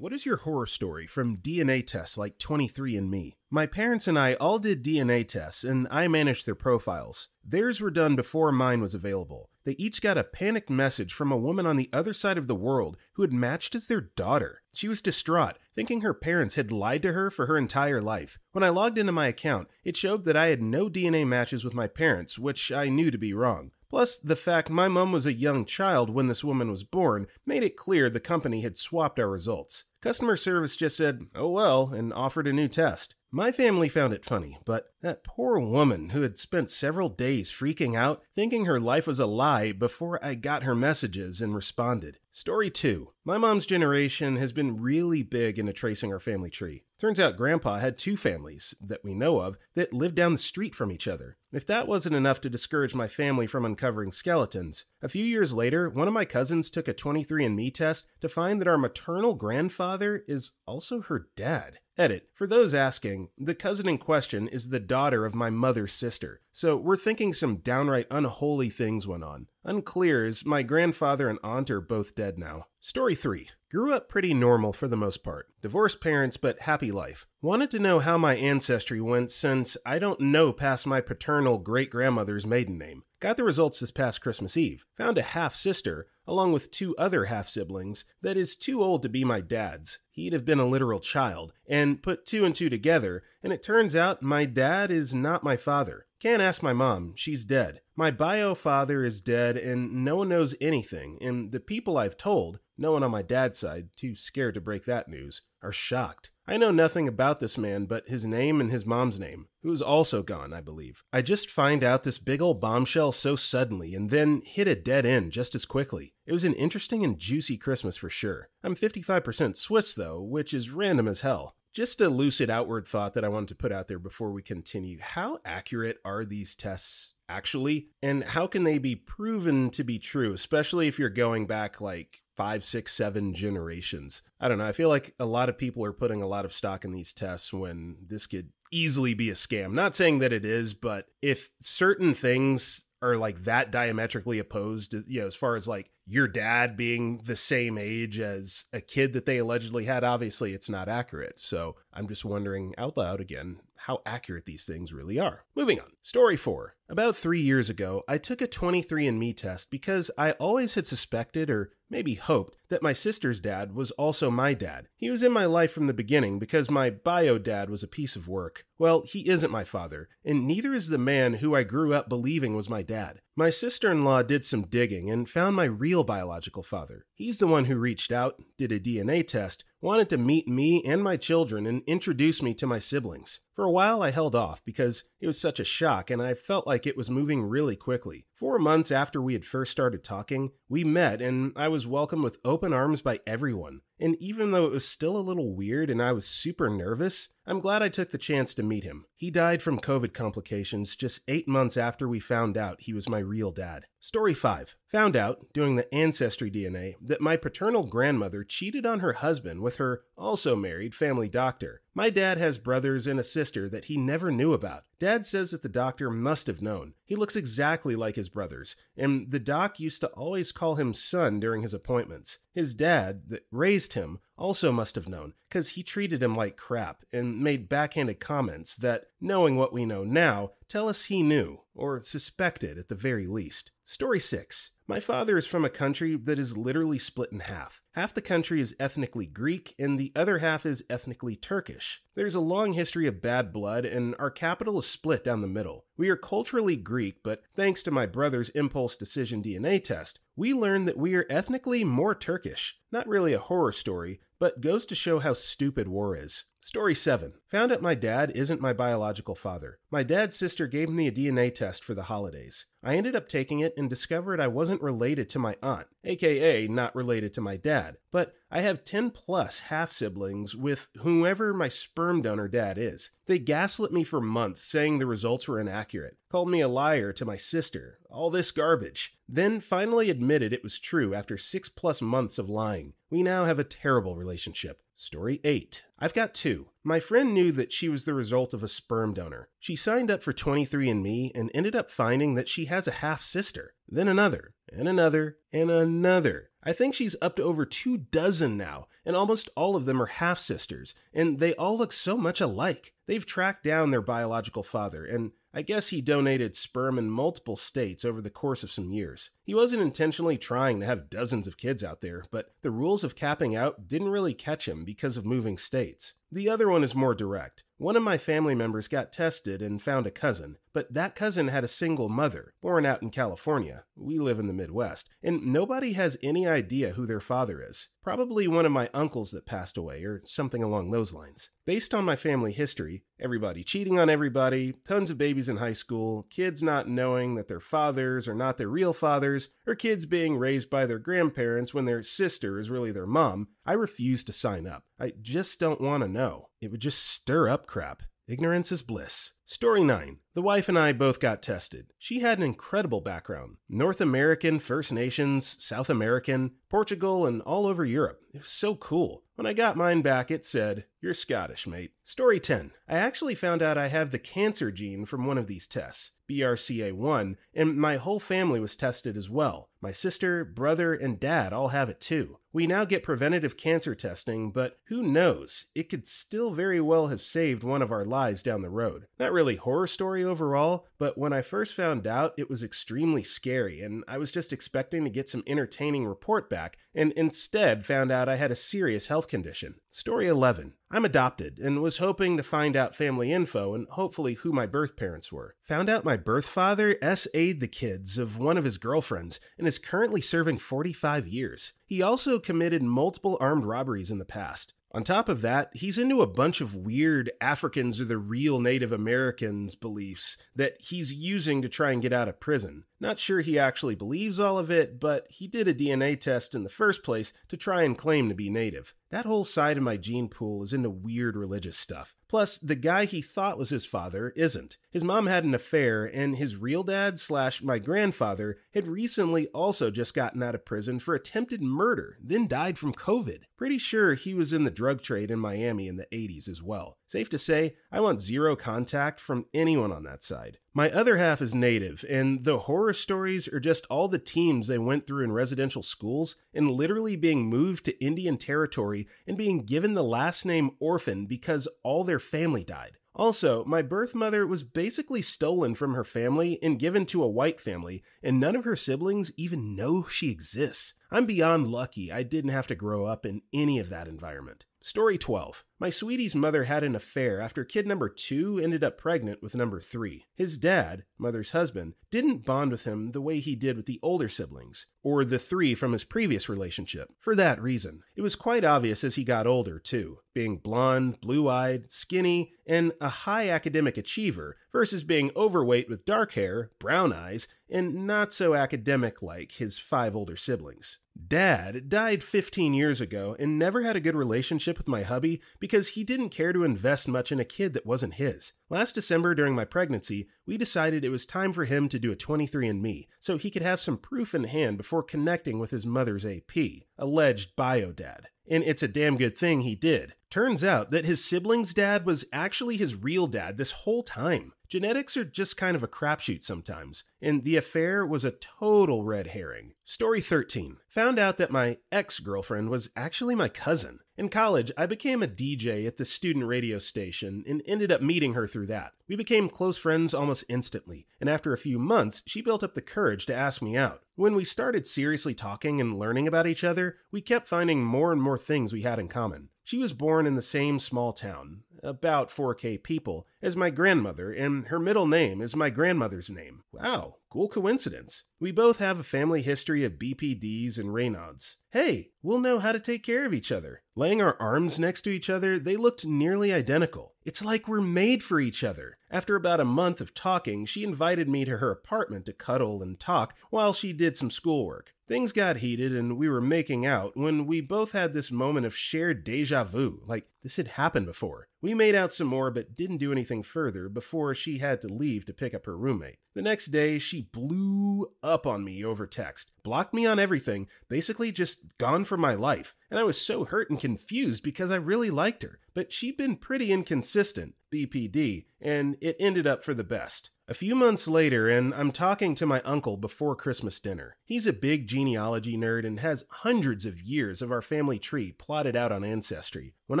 What is your horror story from DNA tests like 23andMe? My parents and I all did DNA tests, and I managed their profiles. Theirs were done before mine was available. They each got a panicked message from a woman on the other side of the world who had matched as their daughter. She was distraught, thinking her parents had lied to her for her entire life. When I logged into my account, it showed that I had no DNA matches with my parents, which I knew to be wrong. Plus, the fact my mom was a young child when this woman was born made it clear the company had swapped our results. Customer service just said, "Oh well," and offered a new test. My family found it funny, but that poor woman who had spent several days freaking out, thinking her life was a lie before I got her messages and responded. Story 2. My mom's generation has been really big into tracing our family tree. Turns out Grandpa had 2 families, that we know of, that lived down the street from each other. If that wasn't enough to discourage my family from uncovering skeletons, a few years later, one of my cousins took a 23andMe test to find that our maternal grandfather is also her dad. Edit. For those asking, the cousin in question is the daughter of my mother's sister, so we're thinking some downright unholy things went on. Unclear as my grandfather and aunt are both dead now. Story 3. Grew up pretty normal for the most part. Divorced parents, but happy life. Wanted to know how my ancestry went since I don't know past my paternal great-grandmother's maiden name. Got the results this past Christmas Eve. Found a half-sister, along with 2 other half-siblings, that is too old to be my dad's. He'd have been a literal child, and put 2 and 2 together, and it turns out my dad is not my father. Can't ask my mom, she's dead. My bio father is dead, and no one knows anything, and the people I've told, no one on my dad's side, too scared to break that news, are shocked. I know nothing about this man but his name and his mom's name, who is also gone, I believe. I just find out this big old bombshell so suddenly and then hit a dead end just as quickly. It was an interesting and juicy Christmas for sure. I'm 55% Swiss though, which is random as hell. Just a lucid outward thought that I wanted to put out there before we continue. How accurate are these tests actually? And how can they be proven to be true, especially if you're going back like 5, 6, 7 generations? I don't know. I feel like a lot of people are putting a lot of stock in these tests when this could easily be a scam. Not saying that it is, but if certain things are like that diametrically opposed, as far as like your dad being the same age as a kid that they allegedly had, obviously it's not accurate. So I'm just wondering out loud again how accurate these things really are. Moving on. Story 4. About 3 years ago, I took a 23andMe test because I always had suspected or maybe hoped that my sister's dad was also my dad. He was in my life from the beginning because my bio dad was a piece of work. Well, he isn't my father, and neither is the man who I grew up believing was my dad. My sister-in-law did some digging and found my real biological father. He's the one who reached out, did a DNA test, wanted to meet me and my children and introduce me to my siblings. For a while I held off because it was such a shock and I felt like it was moving really quickly. 4 months after we had first started talking, we met and I was welcomed with open arms by everyone. And even though it was still a little weird and I was super nervous, I'm glad I took the chance to meet him. He died from COVID complications just 8 months after we found out he was my real dad. Story 5. Found out, doing the ancestry DNA, that my paternal grandmother cheated on her husband with her also married family doctor. My dad has brothers and a sister that he never knew about. Dad says that the doctor must have known. He looks exactly like his brothers, and the doc used to always call him son during his appointments. His dad, that raised him, also must have known, because he treated him like crap and made backhanded comments that, knowing what we know now, tell us he knew, or suspected at the very least. Story 6. My father is from a country that is literally split in half. Half the country is ethnically Greek, and the other half is ethnically Turkish. There's a long history of bad blood, and our capital is split down the middle. We are culturally Greek, but thanks to my brother's impulse decision DNA test, we learned that we are ethnically more Turkish. Not really a horror story, but goes to show how stupid war is. Story 7. Found out my dad isn't my biological father. My dad's sister gave me a DNA test for the holidays. I ended up taking it and discovered I wasn't related to my aunt, aka not related to my dad, but I have 10 plus half-siblings with whoever my sperm donor dad is. They gaslit me for months saying the results were inaccurate. accurate, called me a liar to my sister, all this garbage. Then finally admitted it was true after 6+ months of lying. We now have a terrible relationship. Story 8. I've got 2. My friend knew that she was the result of a sperm donor. She signed up for 23andMe and ended up finding that she has a half-sister. Then another, and another, and another. I think she's up to over 24 now, and almost all of them are half-sisters, and they all look so much alike. They've tracked down their biological father, and I guess he donated sperm in multiple states over the course of some years. He wasn't intentionally trying to have dozens of kids out there, but the rules of capping out didn't really catch him because of moving states. The other one is more direct. One of my family members got tested and found a cousin, but that cousin had a single mother, born out in California. We live in the Midwest, and nobody has any idea who their father is. Probably one of my uncles that passed away, or something along those lines. Based on my family history, everybody cheating on everybody, tons of babies in high school, kids not knowing that their fathers are not their real fathers, or kids being raised by their grandparents when their sister is really their mom, I refuse to sign up. I just don't want to know. It would just stir up crap. Ignorance is bliss. Story 9. The wife and I both got tested. She had an incredible background. North American, First Nations, South American, Portugal, and all over Europe. It was so cool. When I got mine back, it said, "You're Scottish, mate." Story 10. I actually found out I have the cancer gene from one of these tests, BRCA1, and my whole family was tested as well. My sister, brother, and dad all have it too. We now get preventative cancer testing, but who knows? It could still very well have saved one of our lives down the road. Not really horror story overall, but when I first found out, it was extremely scary, and I was just expecting to get some entertaining report back, and instead found out I had a serious health condition. Story 11. I'm adopted, and was hoping to find out family info and hopefully who my birth parents were. Found out my birth father SA'd the kids of one of his girlfriends, and is currently serving 45 years. He also committed multiple armed robberies in the past. On top of that, he's into a bunch of weird Africans are the real Native Americans beliefs that he's using to try and get out of prison. Not sure he actually believes all of it, but he did a DNA test in the first place to try and claim to be Native. That whole side of my gene pool is into weird religious stuff. Plus, the guy he thought was his father isn't. His mom had an affair, and his real dad / my grandfather had recently also just gotten out of prison for attempted murder, then died from COVID. Pretty sure he was in the drug trade in Miami in the 80s as well. Safe to say, I want zero contact from anyone on that side. My other half is Native, and the horror stories are just all the teams they went through in residential schools and literally being moved to Indian Territory and being given the last name Orphan because all their family died. Also, my birth mother was basically stolen from her family and given to a white family, and none of her siblings even know she exists. I'm beyond lucky I didn't have to grow up in any of that environment. Story 12. My sweetie's mother had an affair after kid number 2 ended up pregnant with number 3. His dad, mother's husband, didn't bond with him the way he did with the older siblings, or the 3 from his previous relationship. For that reason, it was quite obvious as he got older, too, being blonde, blue-eyed, skinny, and a high academic achiever, versus being overweight with dark hair, brown eyes, and not so academic like his 5 older siblings. Dad died 15 years ago and never had a good relationship with my hubby because he didn't care to invest much in a kid that wasn't his. Last December during my pregnancy, we decided it was time for him to do a 23andMe so he could have some proof in hand before connecting with his mother's AP, alleged bio dad. And it's a damn good thing he did. Turns out that his sibling's dad was actually his real dad this whole time. Genetics are just kind of a crapshoot sometimes, and the affair was a total red herring. Story 13. Found out that my ex-girlfriend was actually my cousin. In college, I became a DJ at the student radio station and ended up meeting her through that. We became close friends almost instantly, and after a few months, she built up the courage to ask me out. When we started seriously talking and learning about each other, we kept finding more and more things we had in common. She was born in the same small town, about 4K people, as my grandmother, and her middle name is my grandmother's name. Wow, cool coincidence. We both have a family history of BPDs and Raynaud's. Hey, we'll know how to take care of each other. Laying our arms next to each other, they looked nearly identical. It's like we're made for each other. After about a month of talking, she invited me to her apartment to cuddle and talk while she did some schoolwork. Things got heated and we were making out when we both had this moment of shared deja vu, like this had happened before. We made out some more but didn't do anything further before she had to leave to pick up her roommate. The next day, she blew up on me over text, blocked me on everything, basically just gone from my life. And I was so hurt and confused because I really liked her. But she'd been pretty inconsistent, BPD, and it ended up for the best. A few months later, and I'm talking to my uncle before Christmas dinner. He's a big genealogy nerd and has hundreds of years of our family tree plotted out on Ancestry. When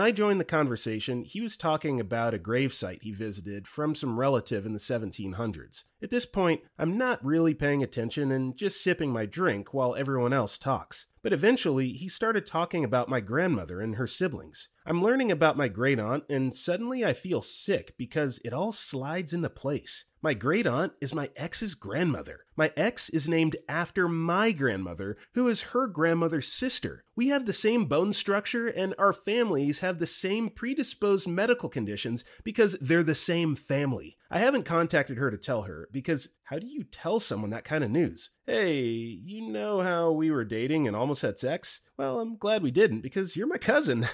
I joined the conversation, he was talking about a gravesite he visited from some relative in the 1700s. At this point, I'm not really paying attention and just sipping my drink while everyone else talks. But eventually, he started talking about my grandmother and her siblings. I'm learning about my great-aunt, and suddenly I feel sick because it all slides into place. My great-aunt is my ex's grandmother. My ex is named after my grandmother, who is her grandmother's sister. We have the same bone structure, and our families have the same predisposed medical conditions because they're the same family. I haven't contacted her to tell her, because how do you tell someone that kind of news? Hey, you know how we were dating and almost had sex? Well, I'm glad we didn't, because you're my cousin.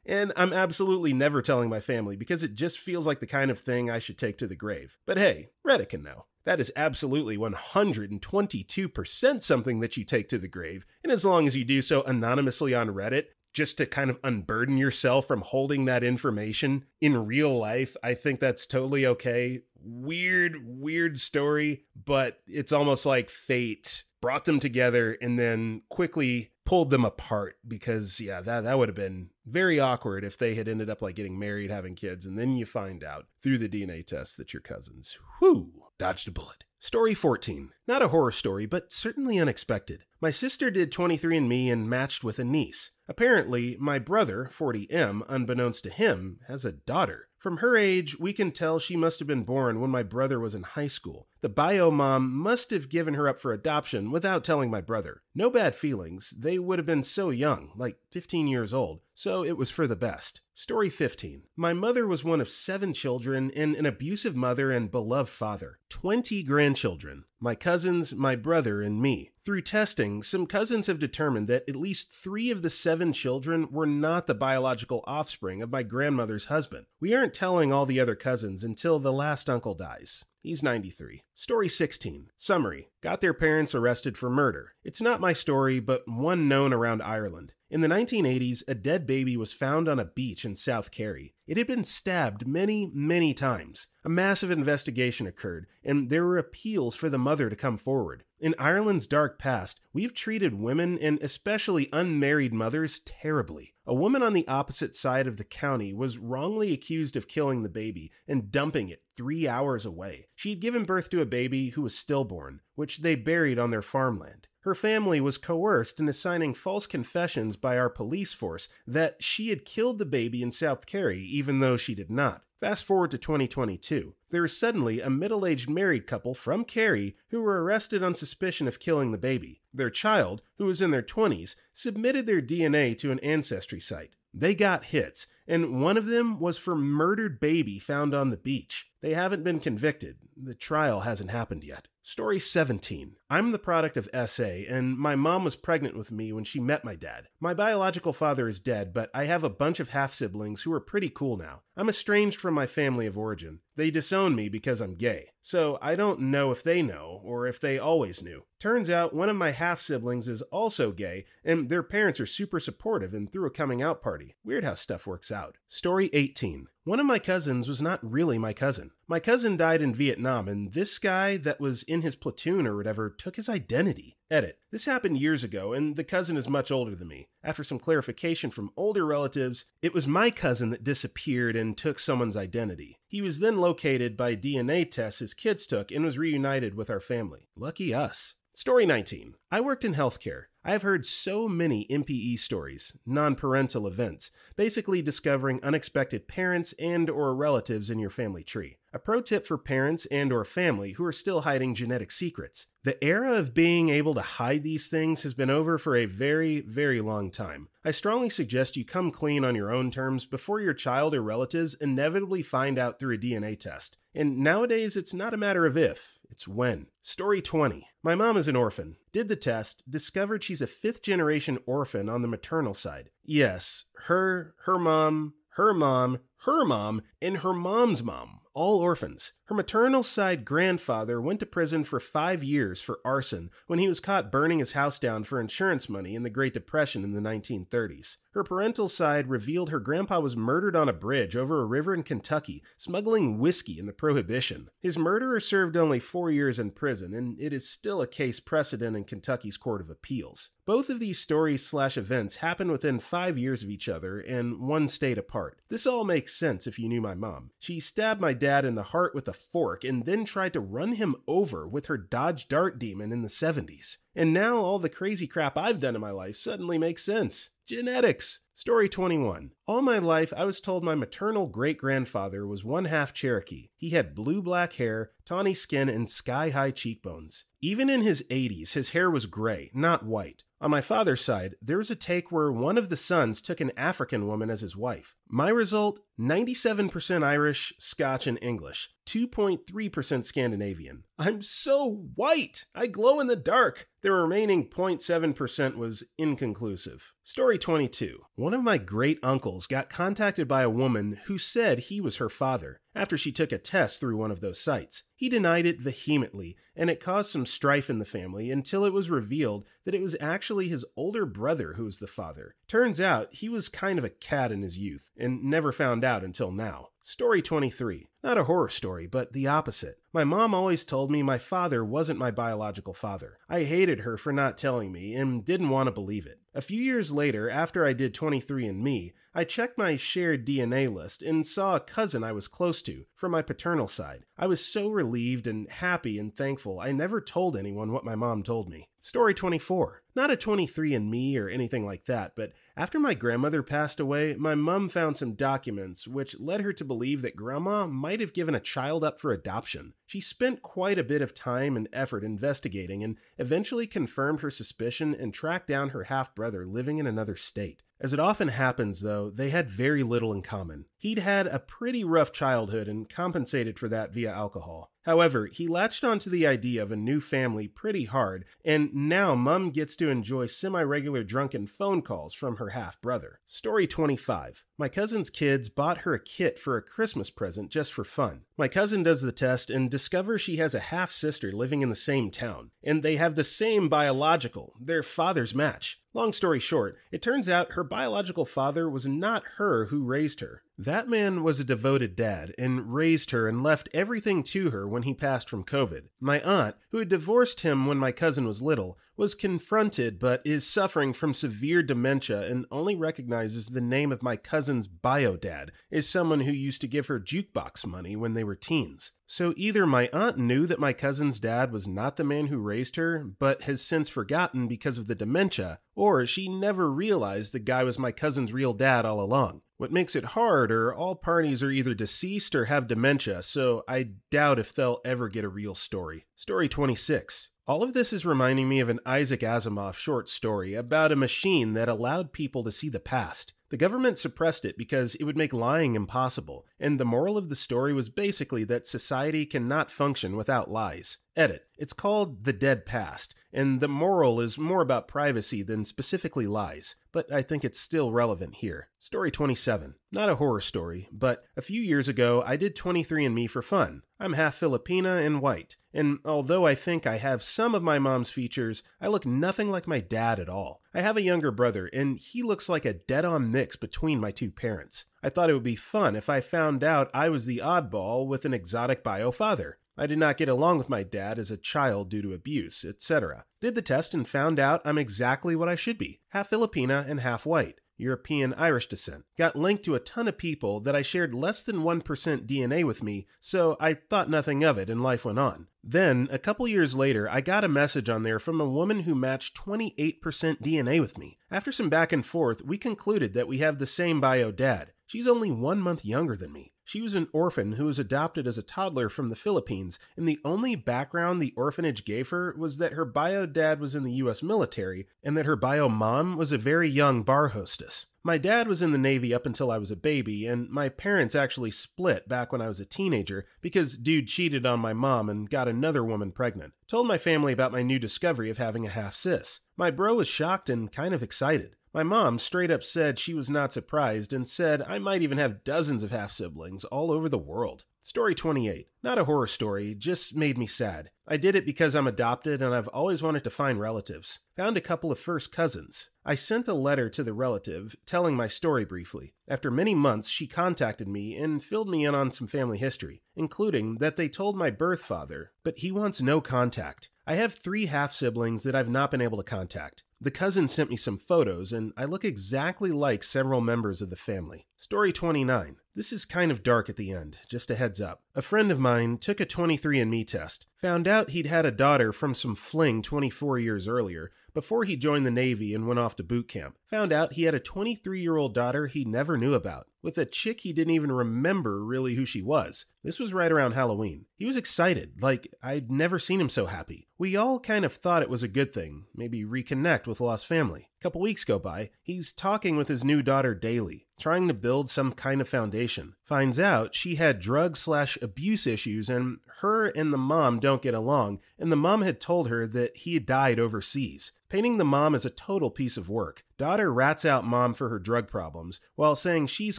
And I'm absolutely never telling my family because it just feels like the kind of thing I should take to the grave. But hey, Reddit can know. That is absolutely 122% something that you take to the grave. And as long as you do so anonymously on Reddit, just to kind of unburden yourself from holding that information in real life, I think that's totally okay. Weird story, but it's almost like fate brought them together and then quickly pulled them apart because, yeah, that would have been very awkward if they had ended up like getting married, having kids, and then you find out through the DNA test that you're cousins. Whew, dodged a bullet. Story 14. Not a horror story, but certainly unexpected. My sister did 23andMe and matched with a niece. Apparently, my brother, 40M, unbeknownst to him, has a daughter. From her age, we can tell she must have been born when my brother was in high school. The bio mom must have given her up for adoption without telling my brother. No bad feelings, they would have been so young, like 15 years old, so it was for the best. Story 15. My mother was one of 7 children and an abusive mother and beloved father. 20 grandchildren. My cousins, my brother, and me. Through testing, some cousins have determined that at least 3 of the 7 children were not the biological offspring of my grandmother's husband. We aren't telling all the other cousins until the last uncle dies. He's 93. Story 16. Summary. Got their parents arrested for murder. It's not my story, but one known around Ireland. In the 1980s, a dead baby was found on a beach in South Kerry. It had been stabbed many times. A massive investigation occurred, and there were appeals for the mother to come forward. In Ireland's dark past, we've treated women, and especially unmarried mothers, terribly. A woman on the opposite side of the county was wrongly accused of killing the baby and dumping it 3 hours away. She had given birth to a baby who was stillborn, which they buried on their farmland. Her family was coerced into signing false confessions by our police force that she had killed the baby in South Kerry, even though she did not. Fast forward to 2022. There is suddenly a middle-aged married couple from Kerry who were arrested on suspicion of killing the baby. Their child, who was in their 20s, submitted their DNA to an ancestry site. They got hits, and one of them was for murdered baby found on the beach. They haven't been convicted. The trial hasn't happened yet. Story 17. I'm the product of SA, and my mom was pregnant with me when she met my dad. My biological father is dead, but I have a bunch of half-siblings who are pretty cool now. I'm estranged from my family of origin. They disown me because I'm gay. So I don't know if they know, or if they always knew. Turns out one of my half-siblings is also gay, and their parents are super supportive and threw a coming-out party. Weird how stuff works out. Story 18. One of my cousins was not really my cousin. My cousin died in Vietnam, and this guy that was in his platoon or whatever took his identity. Edit. This happened years ago, and the cousin is much older than me. After some clarification from older relatives, it was my cousin that disappeared and took someone's identity. He was then located by DNA tests his kids took and was reunited with our family. Lucky us. Story 19. I worked in healthcare. I have heard so many MPE stories, non-parental events, basically discovering unexpected parents and or relatives in your family tree. A pro tip for parents and or family who are still hiding genetic secrets. The era of being able to hide these things has been over for a very, very long time. I strongly suggest you come clean on your own terms before your child or relatives inevitably find out through a DNA test. And nowadays, it's not a matter of if, it's when. Story 20. My mom is an orphan. Did the test, discovered she's a fifth-generation orphan on the maternal side. Yes, her mom, and her mom's mom. All orphans. Her maternal side grandfather went to prison for 5 years for arson when he was caught burning his house down for insurance money in the Great Depression in the 1930s. Her parental side revealed her grandpa was murdered on a bridge over a river in Kentucky, smuggling whiskey in the Prohibition. His murderer served only 4 years in prison, and it is still a case precedent in Kentucky's Court of Appeals. Both of these stories/events happened within 5 years of each other and one state apart. This all makes sense if you knew my mom. She stabbed my dad in the heart with a fork and then tried to run him over with her Dodge Dart Demon in the 70s. And now all the crazy crap I've done in my life suddenly makes sense. Genetics. Story 21. All my life, I was told my maternal great-grandfather was one half Cherokee. He had blue-black hair, tawny skin, and sky-high cheekbones. Even in his 80s, his hair was gray, not white. On my father's side, there was a take where one of the sons took an African woman as his wife. My result, 97% Irish, Scotch, and English, 2.3% Scandinavian. I'm so white! I glow in the dark! The remaining 0.7% was inconclusive. Story 22. One of my great-uncles got contacted by a woman who said he was her father after she took a test through one of those sites. He denied it vehemently, and it caused some strife in the family until it was revealed that it was actually his older brother who was the father. Turns out, he was kind of a cad in his youth, and never found out until now. Story 23. Not a horror story, but the opposite. My mom always told me my father wasn't my biological father. I hated her for not telling me and didn't want to believe it. A few years later, after I did 23andMe, I checked my shared DNA list and saw a cousin I was close to from my paternal side. I was so relieved and happy and thankful I never told anyone what my mom told me. Story 24. Not a 23andMe or anything like that, but after my grandmother passed away, my mom found some documents which led her to believe that grandma might have given a child up for adoption. She spent quite a bit of time and effort investigating and eventually confirmed her suspicion and tracked down her half-brother living in another state. As it often happens, though, they had very little in common. He'd had a pretty rough childhood and compensated for that via alcohol. However, he latched onto the idea of a new family pretty hard, and now Mum gets to enjoy semi-regular drunken phone calls from her half-brother. Story 25. My cousin's kids bought her a kit for a Christmas present just for fun. My cousin does the test and discovers she has a half-sister living in the same town, and they have the same biological, their fathers match. Long story short, it turns out her biological father was not her who raised her. That man was a devoted dad and raised her and left everything to her when he passed from COVID. My aunt, who had divorced him when my cousin was little, was confronted but is suffering from severe dementia and only recognizes the name of my cousin's bio-dad as someone who used to give her jukebox money when they were teens. So either my aunt knew that my cousin's dad was not the man who raised her, but has since forgotten because of the dementia, or she never realized the guy was my cousin's real dad all along. What makes it hard are all parties are either deceased or have dementia, so I doubt if they'll ever get a real story. Story 26. All of this is reminding me of an Isaac Asimov short story about a machine that allowed people to see the past. The government suppressed it because it would make lying impossible, and the moral of the story was basically that society cannot function without lies. Edit. It's called The Dead Past, and the moral is more about privacy than specifically lies, but I think it's still relevant here. Story 27. Not a horror story, but a few years ago I did 23andMe for fun. I'm half Filipina and white, and although I think I have some of my mom's features, I look nothing like my dad at all. I have a younger brother, and he looks like a dead-on mix between my two parents. I thought it would be fun if I found out I was the oddball with an exotic bio father. I did not get along with my dad as a child due to abuse, etc. Did the test and found out I'm exactly what I should be, half Filipina and half white. European Irish descent. Got linked to a ton of people that I shared less than 1% DNA with me, so I thought nothing of it and life went on. Then, a couple years later, I got a message on there from a woman who matched 28% DNA with me. After some back and forth, we concluded that we have the same bio dad. She's only 1 month younger than me. She was an orphan who was adopted as a toddler from the Philippines, and the only background the orphanage gave her was that her bio dad was in the US military and that her bio mom was a very young bar hostess. My dad was in the Navy up until I was a baby, and my parents actually split back when I was a teenager because dude cheated on my mom and got another woman pregnant. Told my family about my new discovery of having a half-sis. My bro was shocked and kind of excited. My mom straight up said she was not surprised and said I might even have dozens of half-siblings all over the world. Story 28. Not a horror story, just made me sad. I did it because I'm adopted and I've always wanted to find relatives. Found a couple of first cousins. I sent a letter to the relative telling my story briefly. After many months, she contacted me and filled me in on some family history, including that they told my birth father, but he wants no contact. I have 3 half-siblings that I've not been able to contact. The cousin sent me some photos, and I look exactly like several members of the family. Story 29. This is kind of dark at the end, just a heads up. A friend of mine took a 23andMe test, found out he'd had a daughter from some fling 24 years earlier, before he joined the Navy and went off to boot camp. Found out he had a 23-year-old daughter he never knew about, with a chick he didn't even remember really who she was. This was right around Halloween. He was excited, like I'd never seen him so happy. We all kind of thought it was a good thing, maybe reconnect with lost family. A couple weeks go by, he's talking with his new daughter daily, trying to build some kind of foundation. Finds out she had drug/abuse issues and her and the mom don't get along, and the mom had told her that he had died overseas. Painting the mom as a total piece of work. Daughter rats out mom for her drug problems, while saying she's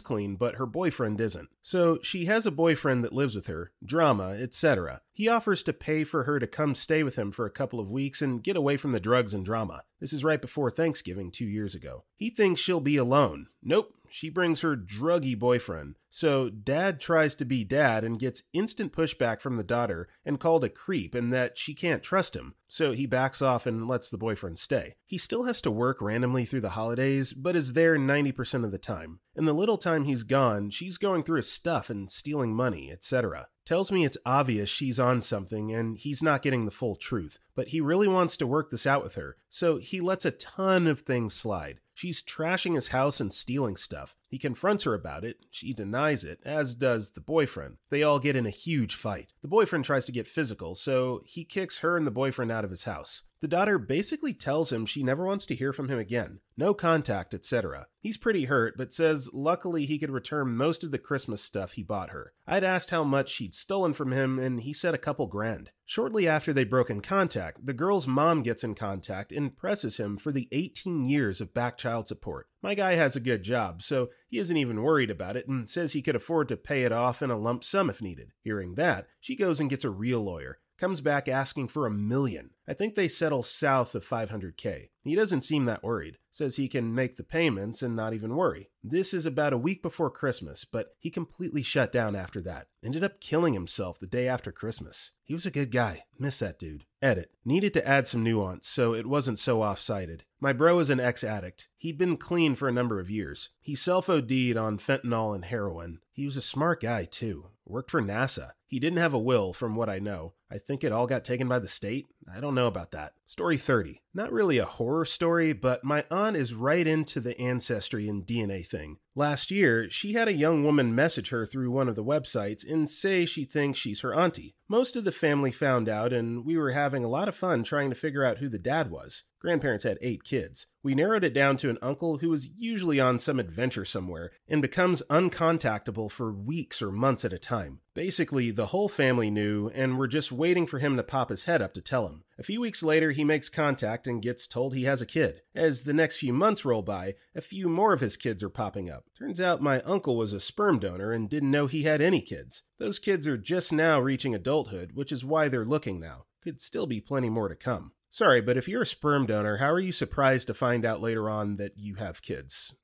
clean but her boyfriend isn't. So she has a boyfriend that lives with her, drama, etc. He offers to pay for her to come stay with him for a couple of weeks and get away from the drugs and drama. This is right before Thanksgiving 2 years ago. He thinks she'll be alone. Nope. She brings her druggy boyfriend. So dad tries to be dad and gets instant pushback from the daughter and called a creep and that she can't trust him. So he backs off and lets the boyfriend stay. He still has to work randomly through the holidays, but is there 90% of the time. In the little time he's gone, she's going through his stuff and stealing money, etc. Tells me it's obvious she's on something and he's not getting the full truth, but he really wants to work this out with her, so he lets a ton of things slide. She's trashing his house and stealing stuff. He confronts her about it. She denies it, as does the boyfriend. They all get in a huge fight. The boyfriend tries to get physical, so he kicks her and the boyfriend out of his house. The daughter basically tells him she never wants to hear from him again. No contact, etc. He's pretty hurt, but says luckily he could return most of the Christmas stuff he bought her. I'd asked how much she'd stolen from him, and he said a couple grand. Shortly after they broke in contact, the girl's mom gets in contact and presses him for the 18 years of back child support. My guy has a good job, so he isn't even worried about it and says he could afford to pay it off in a lump sum if needed. Hearing that, she goes and gets a real lawyer. Comes back asking for $1 million. I think they settle south of $500K. He doesn't seem that worried. Says he can make the payments and not even worry. This is about a week before Christmas, but he completely shut down after that. Ended up killing himself the day after Christmas. He was a good guy. Miss that dude. Edit. Needed to add some nuance so it wasn't so off-sided. My bro is an ex-addict. He'd been clean for a number of years. He self-OD'd on fentanyl and heroin. He was a smart guy, too. Worked for NASA. He didn't have a will, from what I know. I think it all got taken by the state. I don't know about that. Story 30. Not really a horror story, but my aunt is right into the ancestry and DNA thing. Last year, she had a young woman message her through one of the websites and say she thinks she's her auntie. Most of the family found out, and we were having a lot of fun trying to figure out who the dad was. Grandparents had 8 kids. We narrowed it down to an uncle who was usually on some adventure somewhere and becomes uncontactable for weeks or months at a time. Basically, the whole family knew, and we're just waiting for him to pop his head up to tell him. A few weeks later, he makes contact and gets told he has a kid. As the next few months roll by, a few more of his kids are popping up. Turns out my uncle was a sperm donor and didn't know he had any kids. Those kids are just now reaching adulthood, which is why they're looking now. Could still be plenty more to come. Sorry, but if you're a sperm donor, how are you surprised to find out later on that you have kids?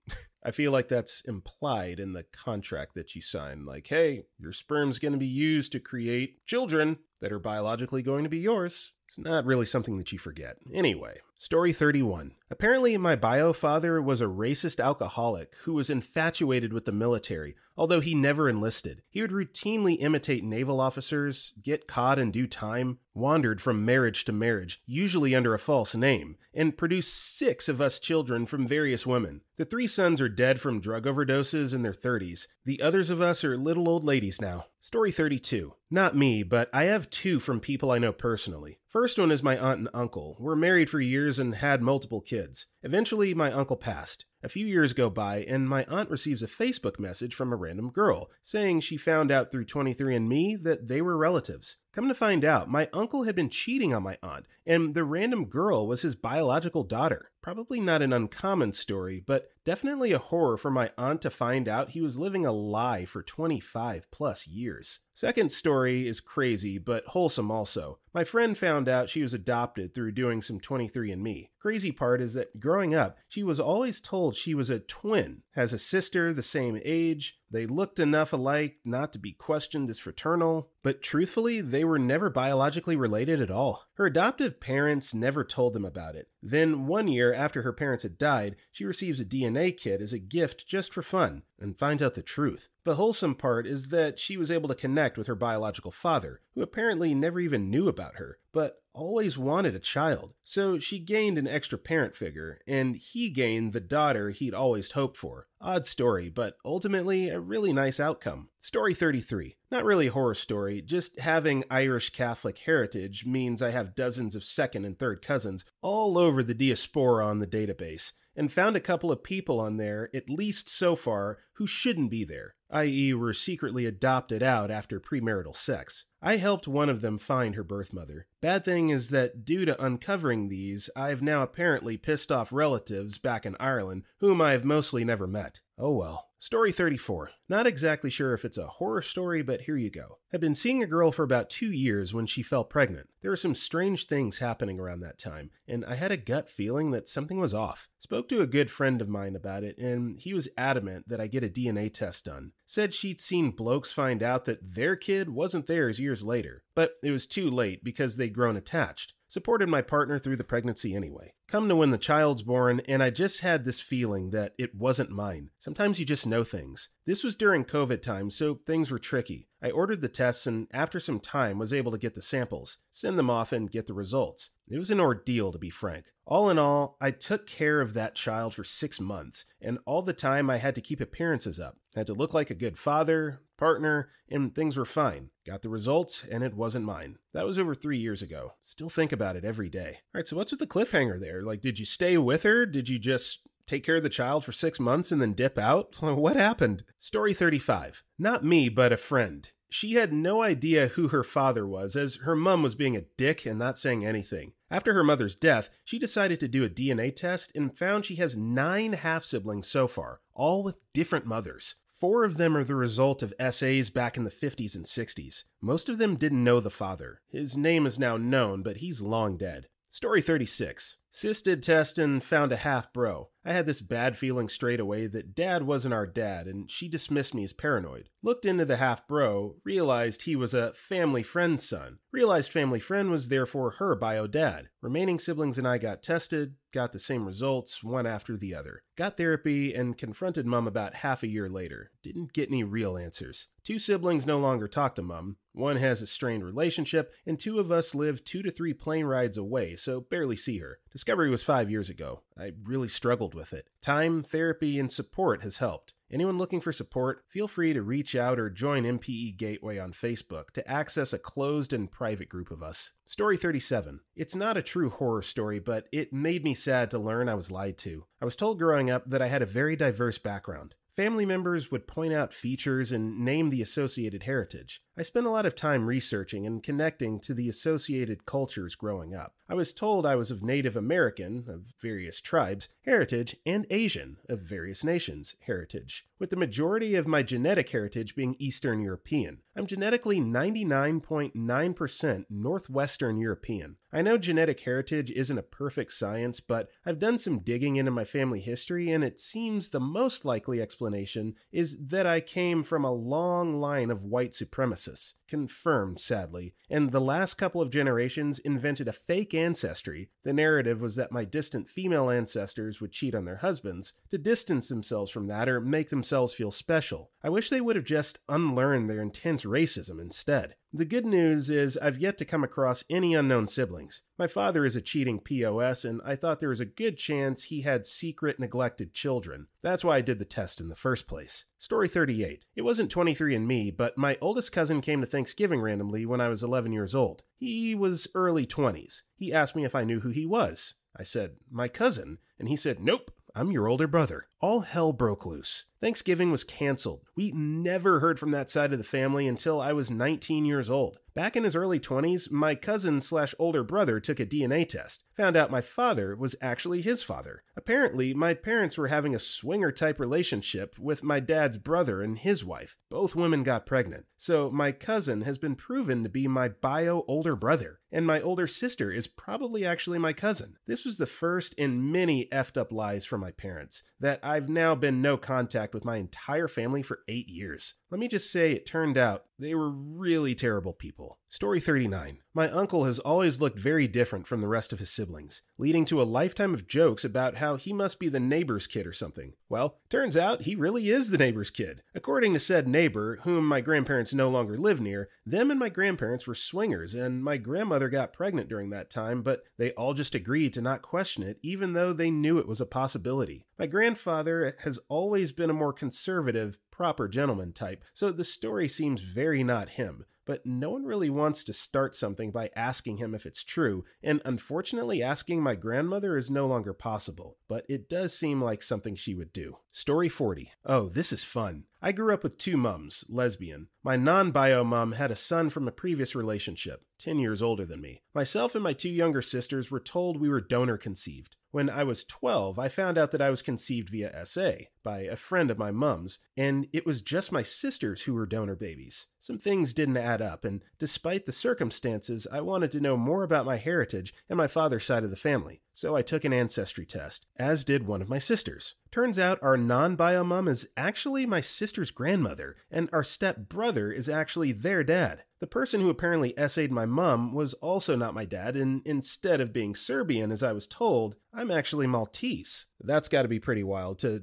I feel like that's implied in the contract that you sign. Like, hey, your sperm's going to be used to create children that are biologically going to be yours. It's not really something that you forget. Anyway, Story 31. Apparently, my bio father was a racist alcoholic who was infatuated with the military, although he never enlisted. He would routinely imitate naval officers, get caught and do time, wandered from marriage to marriage, usually under a false name, and produced 6 of us children from various women. The 3 sons are dead from drug overdoses in their 30s. The others of us are little old ladies now. Story 32. Not me, but I have 2 from people I know personally. First one is my aunt and uncle. We're married for years and had multiple kids. Eventually, my uncle passed. A few years go by, and my aunt receives a Facebook message from a random girl, saying she found out through 23andMe that they were relatives. Come to find out, my uncle had been cheating on my aunt, and the random girl was his biological daughter. Probably not an uncommon story, but definitely a horror for my aunt to find out he was living a lie for 25 plus years. Second story is crazy, but wholesome also. My friend found out she was adopted through doing some 23andMe. Crazy part is that growing up, she was always told she was a twin, has a sister the same age, they looked enough alike not to be questioned as fraternal, but truthfully, they were never biologically related at all. Her adoptive parents never told them about it. Then, one year after her parents had died, she receives a DNA kit as a gift just for fun, and finds out the truth. The wholesome part is that she was able to connect with her biological father, who apparently never even knew about her, but always wanted a child. So she gained an extra parent figure, and he gained the daughter he'd always hoped for. Odd story, but ultimately a really nice outcome. Story 33. Not really a horror story, just having Irish Catholic heritage means I have dozens of second and third cousins all over the diaspora on the database, and found a couple of people on there, at least so far, who shouldn't be there, i.e. were secretly adopted out after premarital sex. I helped one of them find her birth mother. Bad thing is that due to uncovering these, I've now apparently pissed off relatives back in Ireland, whom I have mostly never met. Oh well. Story 34. Not exactly sure if it's a horror story, but here you go. I've been seeing a girl for about 2 years when she fell pregnant. There were some strange things happening around that time, and I had a gut feeling that something was off. Spoke to a good friend of mine about it, and he was adamant that I get a DNA test done. Said she'd seen blokes find out that their kid wasn't theirs years later, but it was too late because they'd grown attached. Supported my partner through the pregnancy anyway. Come to when the child's born, and I just had this feeling that it wasn't mine. Sometimes you just know things. This was during COVID time, so things were tricky. I ordered the tests and after some time was able to get the samples, send them off and get the results. It was an ordeal, to be frank. All in all, I took care of that child for 6 months, and all the time I had to keep appearances up. I had to look like a good father, partner, and things were fine. Got the results, and it wasn't mine. That was over 3 years ago. Still think about it every day. Alright, so what's with the cliffhanger there? Like, did you stay with her? Did you just take care of the child for 6 months and then dip out? What happened? Story 35. Not me, but a friend. She had no idea who her father was, as her mom was being a dick and not saying anything. After her mother's death, she decided to do a DNA test and found she has 9 half-siblings so far, all with different mothers. 4 of them are the result of essays back in the 50s and 60s. Most of them didn't know the father. His name is now known, but he's long dead. Story 36. Sis did test and found a half-bro. I had this bad feeling straight away that dad wasn't our dad, and she dismissed me as paranoid. Looked into the half-bro, realized he was a family friend's son. Realized family friend was therefore her bio dad. Remaining siblings and I got tested, got the same results, one after the other. Got therapy and confronted mom about half a year later. Didn't get any real answers. 2 siblings no longer talk to mom. One has a strained relationship, and 2 of us live 2 to 3 plane rides away, so barely see her. Discovery was 5 years ago. I really struggled with it. Time, therapy, and support has helped. Anyone looking for support, feel free to reach out or join MPE Gateway on Facebook to access a closed and private group of us. Story 37. It's not a true horror story, but it made me sad to learn I was lied to. I was told growing up that I had a very diverse background. Family members would point out features and name the associated heritage. I spent a lot of time researching and connecting to the associated cultures growing up. I was told I was of Native American, of various tribes, heritage, and Asian, of various nations, heritage, with the majority of my genetic heritage being Eastern European. I'm genetically 99.9% Northwestern European. I know genetic heritage isn't a perfect science, but I've done some digging into my family history, and it seems the most likely explanation is that I came from a long line of white supremacists. Confirmed, sadly, and the last couple of generations invented a fake ancestry. The narrative was that my distant female ancestors would cheat on their husbands to distance themselves from that or make themselves feel special. I wish they would have just unlearned their intense racism instead. The good news is I've yet to come across any unknown siblings. My father is a cheating POS, and I thought there was a good chance he had secret neglected children. That's why I did the test in the first place. Story 38. It wasn't 23andMe, but my oldest cousin came to Thanksgiving randomly when I was 11 years old. He was early 20s. He asked me if I knew who he was. I said, "My cousin," and he said, "Nope, I'm your older brother." All hell broke loose. Thanksgiving was canceled. We never heard from that side of the family until I was 19 years old. Back in his early 20s, my cousin/older brother took a DNA test. Found out my father was actually his father. Apparently, my parents were having a swinger-type relationship with my dad's brother and his wife. Both women got pregnant. So my cousin has been proven to be my bio-older brother. And my older sister is probably actually my cousin. This was the first in many effed up lies from my parents, that I've now been no contact with my entire family for 8 years. Let me just say it turned out they were really terrible people. Story 39. My uncle has always looked very different from the rest of his siblings, leading to a lifetime of jokes about how he must be the neighbor's kid or something. Well, turns out he really is the neighbor's kid. According to said neighbor, whom my grandparents no longer live near, them and my grandparents were swingers, and my grandmother got pregnant during that time, but they all just agreed to not question it, even though they knew it was a possibility. My grandfather has always been a more conservative, proper gentleman type, so the story seems very not him. But no one really wants to start something by asking him if it's true, and unfortunately asking my grandmother is no longer possible, but it does seem like something she would do. Story 40. Oh, this is fun. I grew up with two mums, lesbian. My non-bio mum had a son from a previous relationship, 10 years older than me. Myself and my two younger sisters were told we were donor conceived. When I was 12, I found out that I was conceived via SA by a friend of my mum's, and it was just my sisters who were donor babies. Some things didn't add up, and despite the circumstances, I wanted to know more about my heritage and my father's side of the family. So I took an ancestry test, as did one of my sisters. Turns out our non-bio mum is actually my sister's grandmother, and our step-brother is actually their dad. The person who apparently essayed my mum was also not my dad, and instead of being Serbian, as I was told, I'm actually Maltese. That's got to be pretty wild to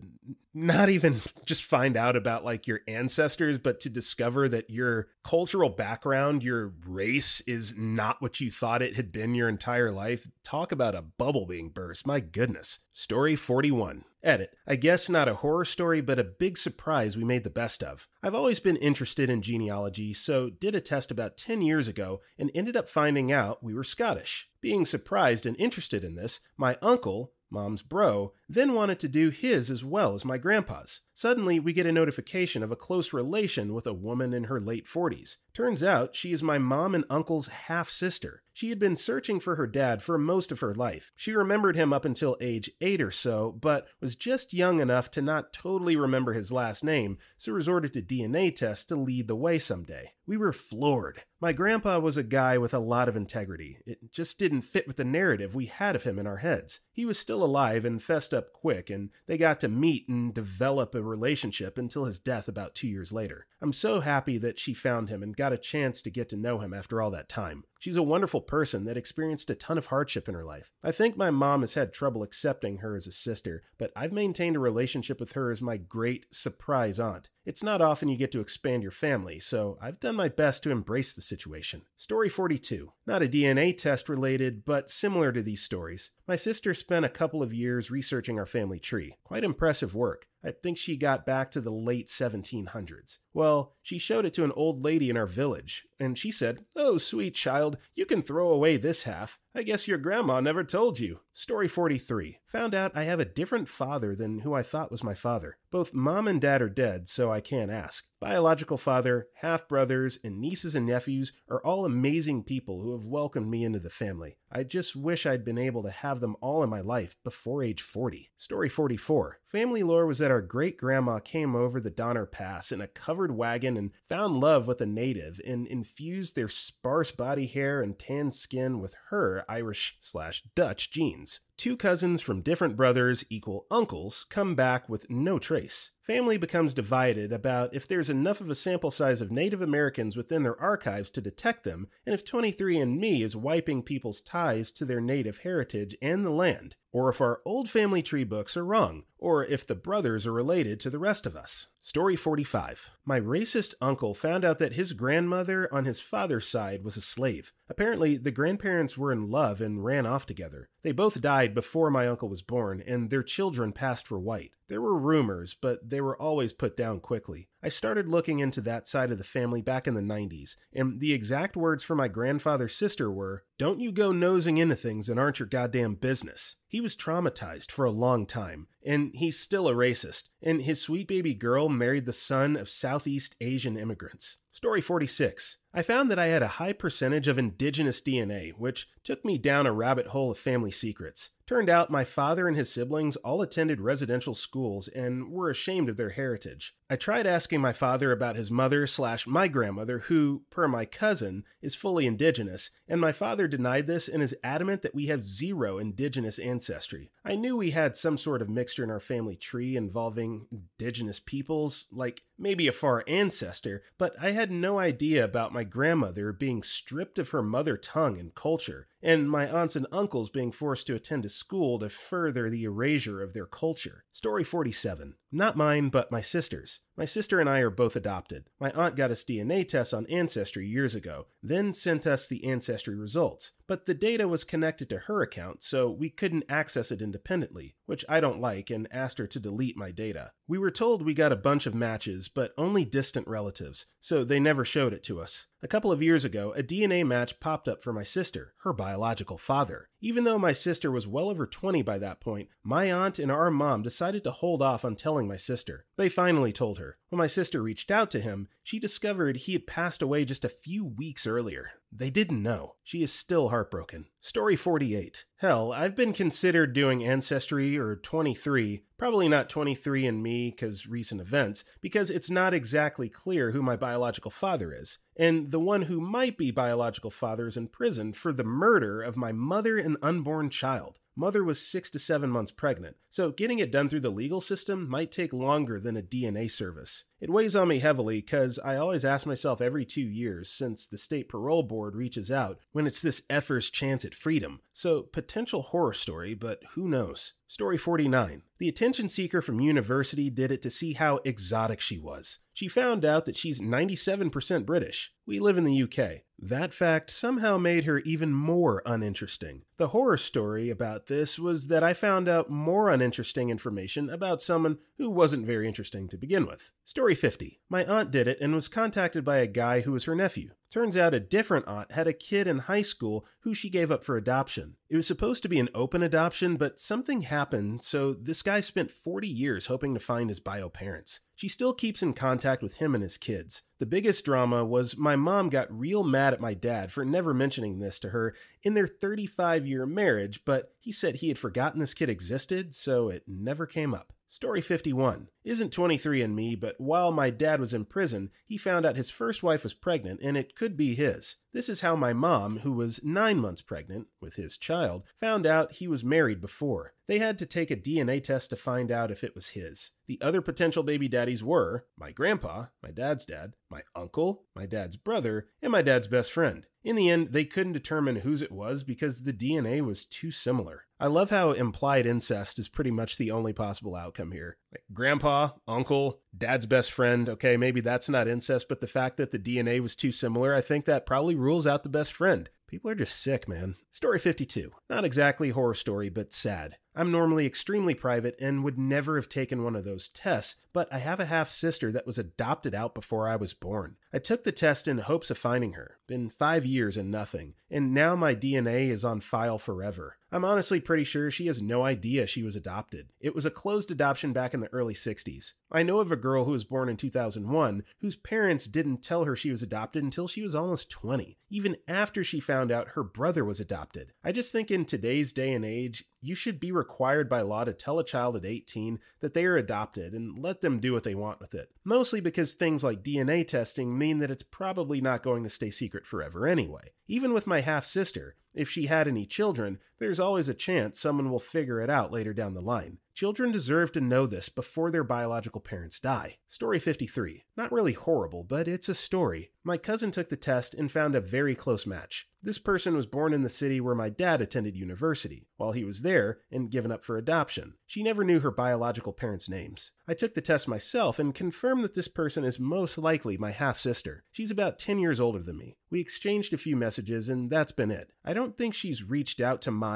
not even just find out about like your ancestors, but to discover that your cultural background, your race is not what you thought it had been your entire life. Talk about a bubble being burst. My goodness. Story 41. Edit. I guess not a horror story, but a big surprise we made the best of. I've always been interested in genealogy, so did a test about 10 years ago and ended up finding out we were Scottish. Being surprised and interested in this, my uncle, Mom's bro, then wanted to do his as well as my grandpa's. Suddenly, we get a notification of a close relation with a woman in her late 40s. Turns out she is my mom and uncle's half-sister. She had been searching for her dad for most of her life. She remembered him up until age 8 or so, but was just young enough to not totally remember his last name, so resorted to DNA tests to lead the way someday. We were floored. My grandpa was a guy with a lot of integrity. It just didn't fit with the narrative we had of him in our heads. He was still alive and fessed up quick, and they got to meet and develop a relationship until his death about 2 years later. I'm so happy that she found him and got a chance to get to know him after all that time. She's a wonderful person that experienced a ton of hardship in her life. I think my mom has had trouble accepting her as a sister, but I've maintained a relationship with her as my great surprise aunt. It's not often you get to expand your family, so I've done my best to embrace the situation. Story 42. Not a DNA test related, but similar to these stories. My sister spent a couple of years researching our family tree. Quite impressive work. I think she got back to the late 1700s. Well, she showed it to an old lady in our village, and she said, "Oh, sweet child, you can throw away this half. I guess your grandma never told you." Story 43. Found out I have a different father than who I thought was my father. Both mom and dad are dead, so I can't ask. Biological father, half-brothers, and nieces and nephews are all amazing people who have welcomed me into the family. I just wish I'd been able to have them all in my life before age 40. Story 44. Family lore was that our great-grandma came over the Donner Pass in a covered wagon and found love with a native and infused their sparse body hair and tan skin with her Irish/Dutch genes. Two cousins from different brothers equal uncles come back with no trace. Family becomes divided about if there's enough of a sample size of Native Americans within their archives to detect them, and if 23andMe is wiping people's ties to their native heritage and the land, or if our old family tree books are wrong, or if the brothers are related to the rest of us. Story 45. My racist uncle found out that his grandmother on his father's side was a slave. Apparently, the grandparents were in love and ran off together. They both died before my uncle was born, and their children passed for white. There were rumors, but they were always put down quickly. I started looking into that side of the family back in the 90s, and the exact words from my grandfather's sister were, "Don't you go nosing into things that aren't your goddamn business." He was traumatized for a long time, and he's still a racist, and his sweet baby girl married the son of Southeast Asian immigrants. Story 46. I found that I had a high percentage of indigenous DNA, which took me down a rabbit hole of family secrets. Turned out my father and his siblings all attended residential schools and were ashamed of their heritage. I tried asking my father about his mother/my grandmother, who, per my cousin, is fully indigenous, and my father denied this and is adamant that we have zero indigenous ancestry. I knew we had some sort of mixture in our family tree involving indigenous peoples, like maybe a far ancestor, but I had no idea about my grandmother being stripped of her mother tongue and culture, and my aunts and uncles being forced to attend a school to further the erasure of their culture. Story 47. Not mine, but my sister's. My sister and I are both adopted. My aunt got us DNA tests on Ancestry years ago, then sent us the Ancestry results. But the data was connected to her account, so we couldn't access it independently, which I don't like, and asked her to delete my data. We were told we got a bunch of matches, but only distant relatives, so they never showed it to us. A couple of years ago, a DNA match popped up for my sister, her biological father. Even though my sister was well over 20 by that point, my aunt and our mom decided to hold off on telling my sister. They finally told her. When my sister reached out to him, she discovered he had passed away just a few weeks earlier. They didn't know. She is still heartbroken. Story 48. Hell, I've been considered doing Ancestry or 23, probably not 23andMe because recent events, because it's not exactly clear who my biological father is. And the one who might be biological father is in prison for the murder of my mother and unborn child. Mother was 6 to 7 months pregnant, so getting it done through the legal system might take longer than a DNA service. It weighs on me heavily because I always ask myself every 2 years, since the state parole board reaches out, when it's this effer's chance at freedom. So, potential horror story, but who knows? Story 49. The attention seeker from university did it to see how exotic she was. She found out that she's 97% British. We live in the UK. That fact somehow made her even more uninteresting. The horror story about this was that I found out more uninteresting information about someone who wasn't very interesting to begin with. Story 50. My aunt did it and was contacted by a guy who was her nephew. Turns out a different aunt had a kid in high school who she gave up for adoption. It was supposed to be an open adoption, but something happened, so this guy spent 40 years hoping to find his bio parents. She still keeps in contact with him and his kids. The biggest drama was my mom got real mad at my dad for never mentioning this to her in their 35-year marriage, but he said he had forgotten this kid existed, so it never came up. Story 51. Isn't 23andMe, but while my dad was in prison, he found out his first wife was pregnant and it could be his. This is how my mom, who was 9 months pregnant with his child, found out he was married before. They had to take a DNA test to find out if it was his. The other potential baby daddies were my grandpa, my dad's dad, my uncle, my dad's brother, and my dad's best friend. In the end, they couldn't determine whose it was because the DNA was too similar. I love how implied incest is pretty much the only possible outcome here. Like grandpa, uncle, dad's best friend, okay, maybe that's not incest, but the fact that the DNA was too similar, I think that probably rules out the best friend. People are just sick, man. Story 52. Not exactly horror story, but sad. I'm normally extremely private and would never have taken one of those tests, but I have a half-sister that was adopted out before I was born. I took the test in hopes of finding her. Been 5 years and nothing, and now my DNA is on file forever. I'm honestly pretty sure she has no idea she was adopted. It was a closed adoption back in the early 60s. I know of a girl who was born in 2001 whose parents didn't tell her she was adopted until she was almost 20. Even after she found found out her brother was adopted. I just think in today's day and age, you should be required by law to tell a child at 18 that they are adopted and let them do what they want with it. Mostly because things like DNA testing mean that it's probably not going to stay secret forever anyway. Even with my half-sister, if she had any children, there's always a chance someone will figure it out later down the line. Children deserve to know this before their biological parents die. Story 53. Not really horrible, but it's a story. My cousin took the test and found a very close match. This person was born in the city where my dad attended university, while he was there and given up for adoption. She never knew her biological parents' names. I took the test myself and confirmed that this person is most likely my half-sister. She's about 10 years older than me. We exchanged a few messages and that's been it. I don't think she's reached out to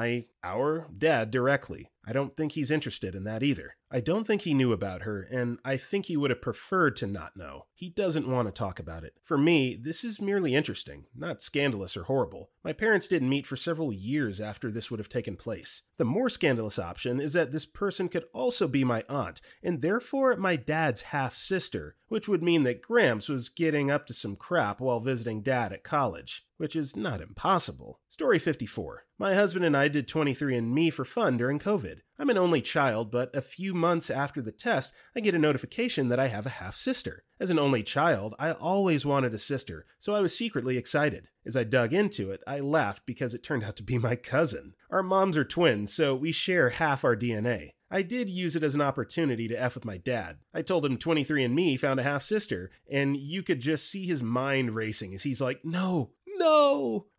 our dad directly. I don't think he's interested in that either. I don't think he knew about her, and I think he would have preferred to not know. He doesn't want to talk about it. For me, this is merely interesting, not scandalous or horrible. My parents didn't meet for several years after this would have taken place. The more scandalous option is that this person could also be my aunt, and therefore my dad's half-sister, which would mean that Gramps was getting up to some crap while visiting Dad at college, which is not impossible. Story 54. My husband and I did 23andMe for fun during COVID. I'm an only child, but a few months after the test, I get a notification that I have a half-sister. As an only child, I always wanted a sister, so I was secretly excited. As I dug into it, I laughed because it turned out to be my cousin. Our moms are twins, so we share half our DNA. I did use it as an opportunity to F with my dad. I told him 23andMe found a half-sister, and you could just see his mind racing as he's like, no!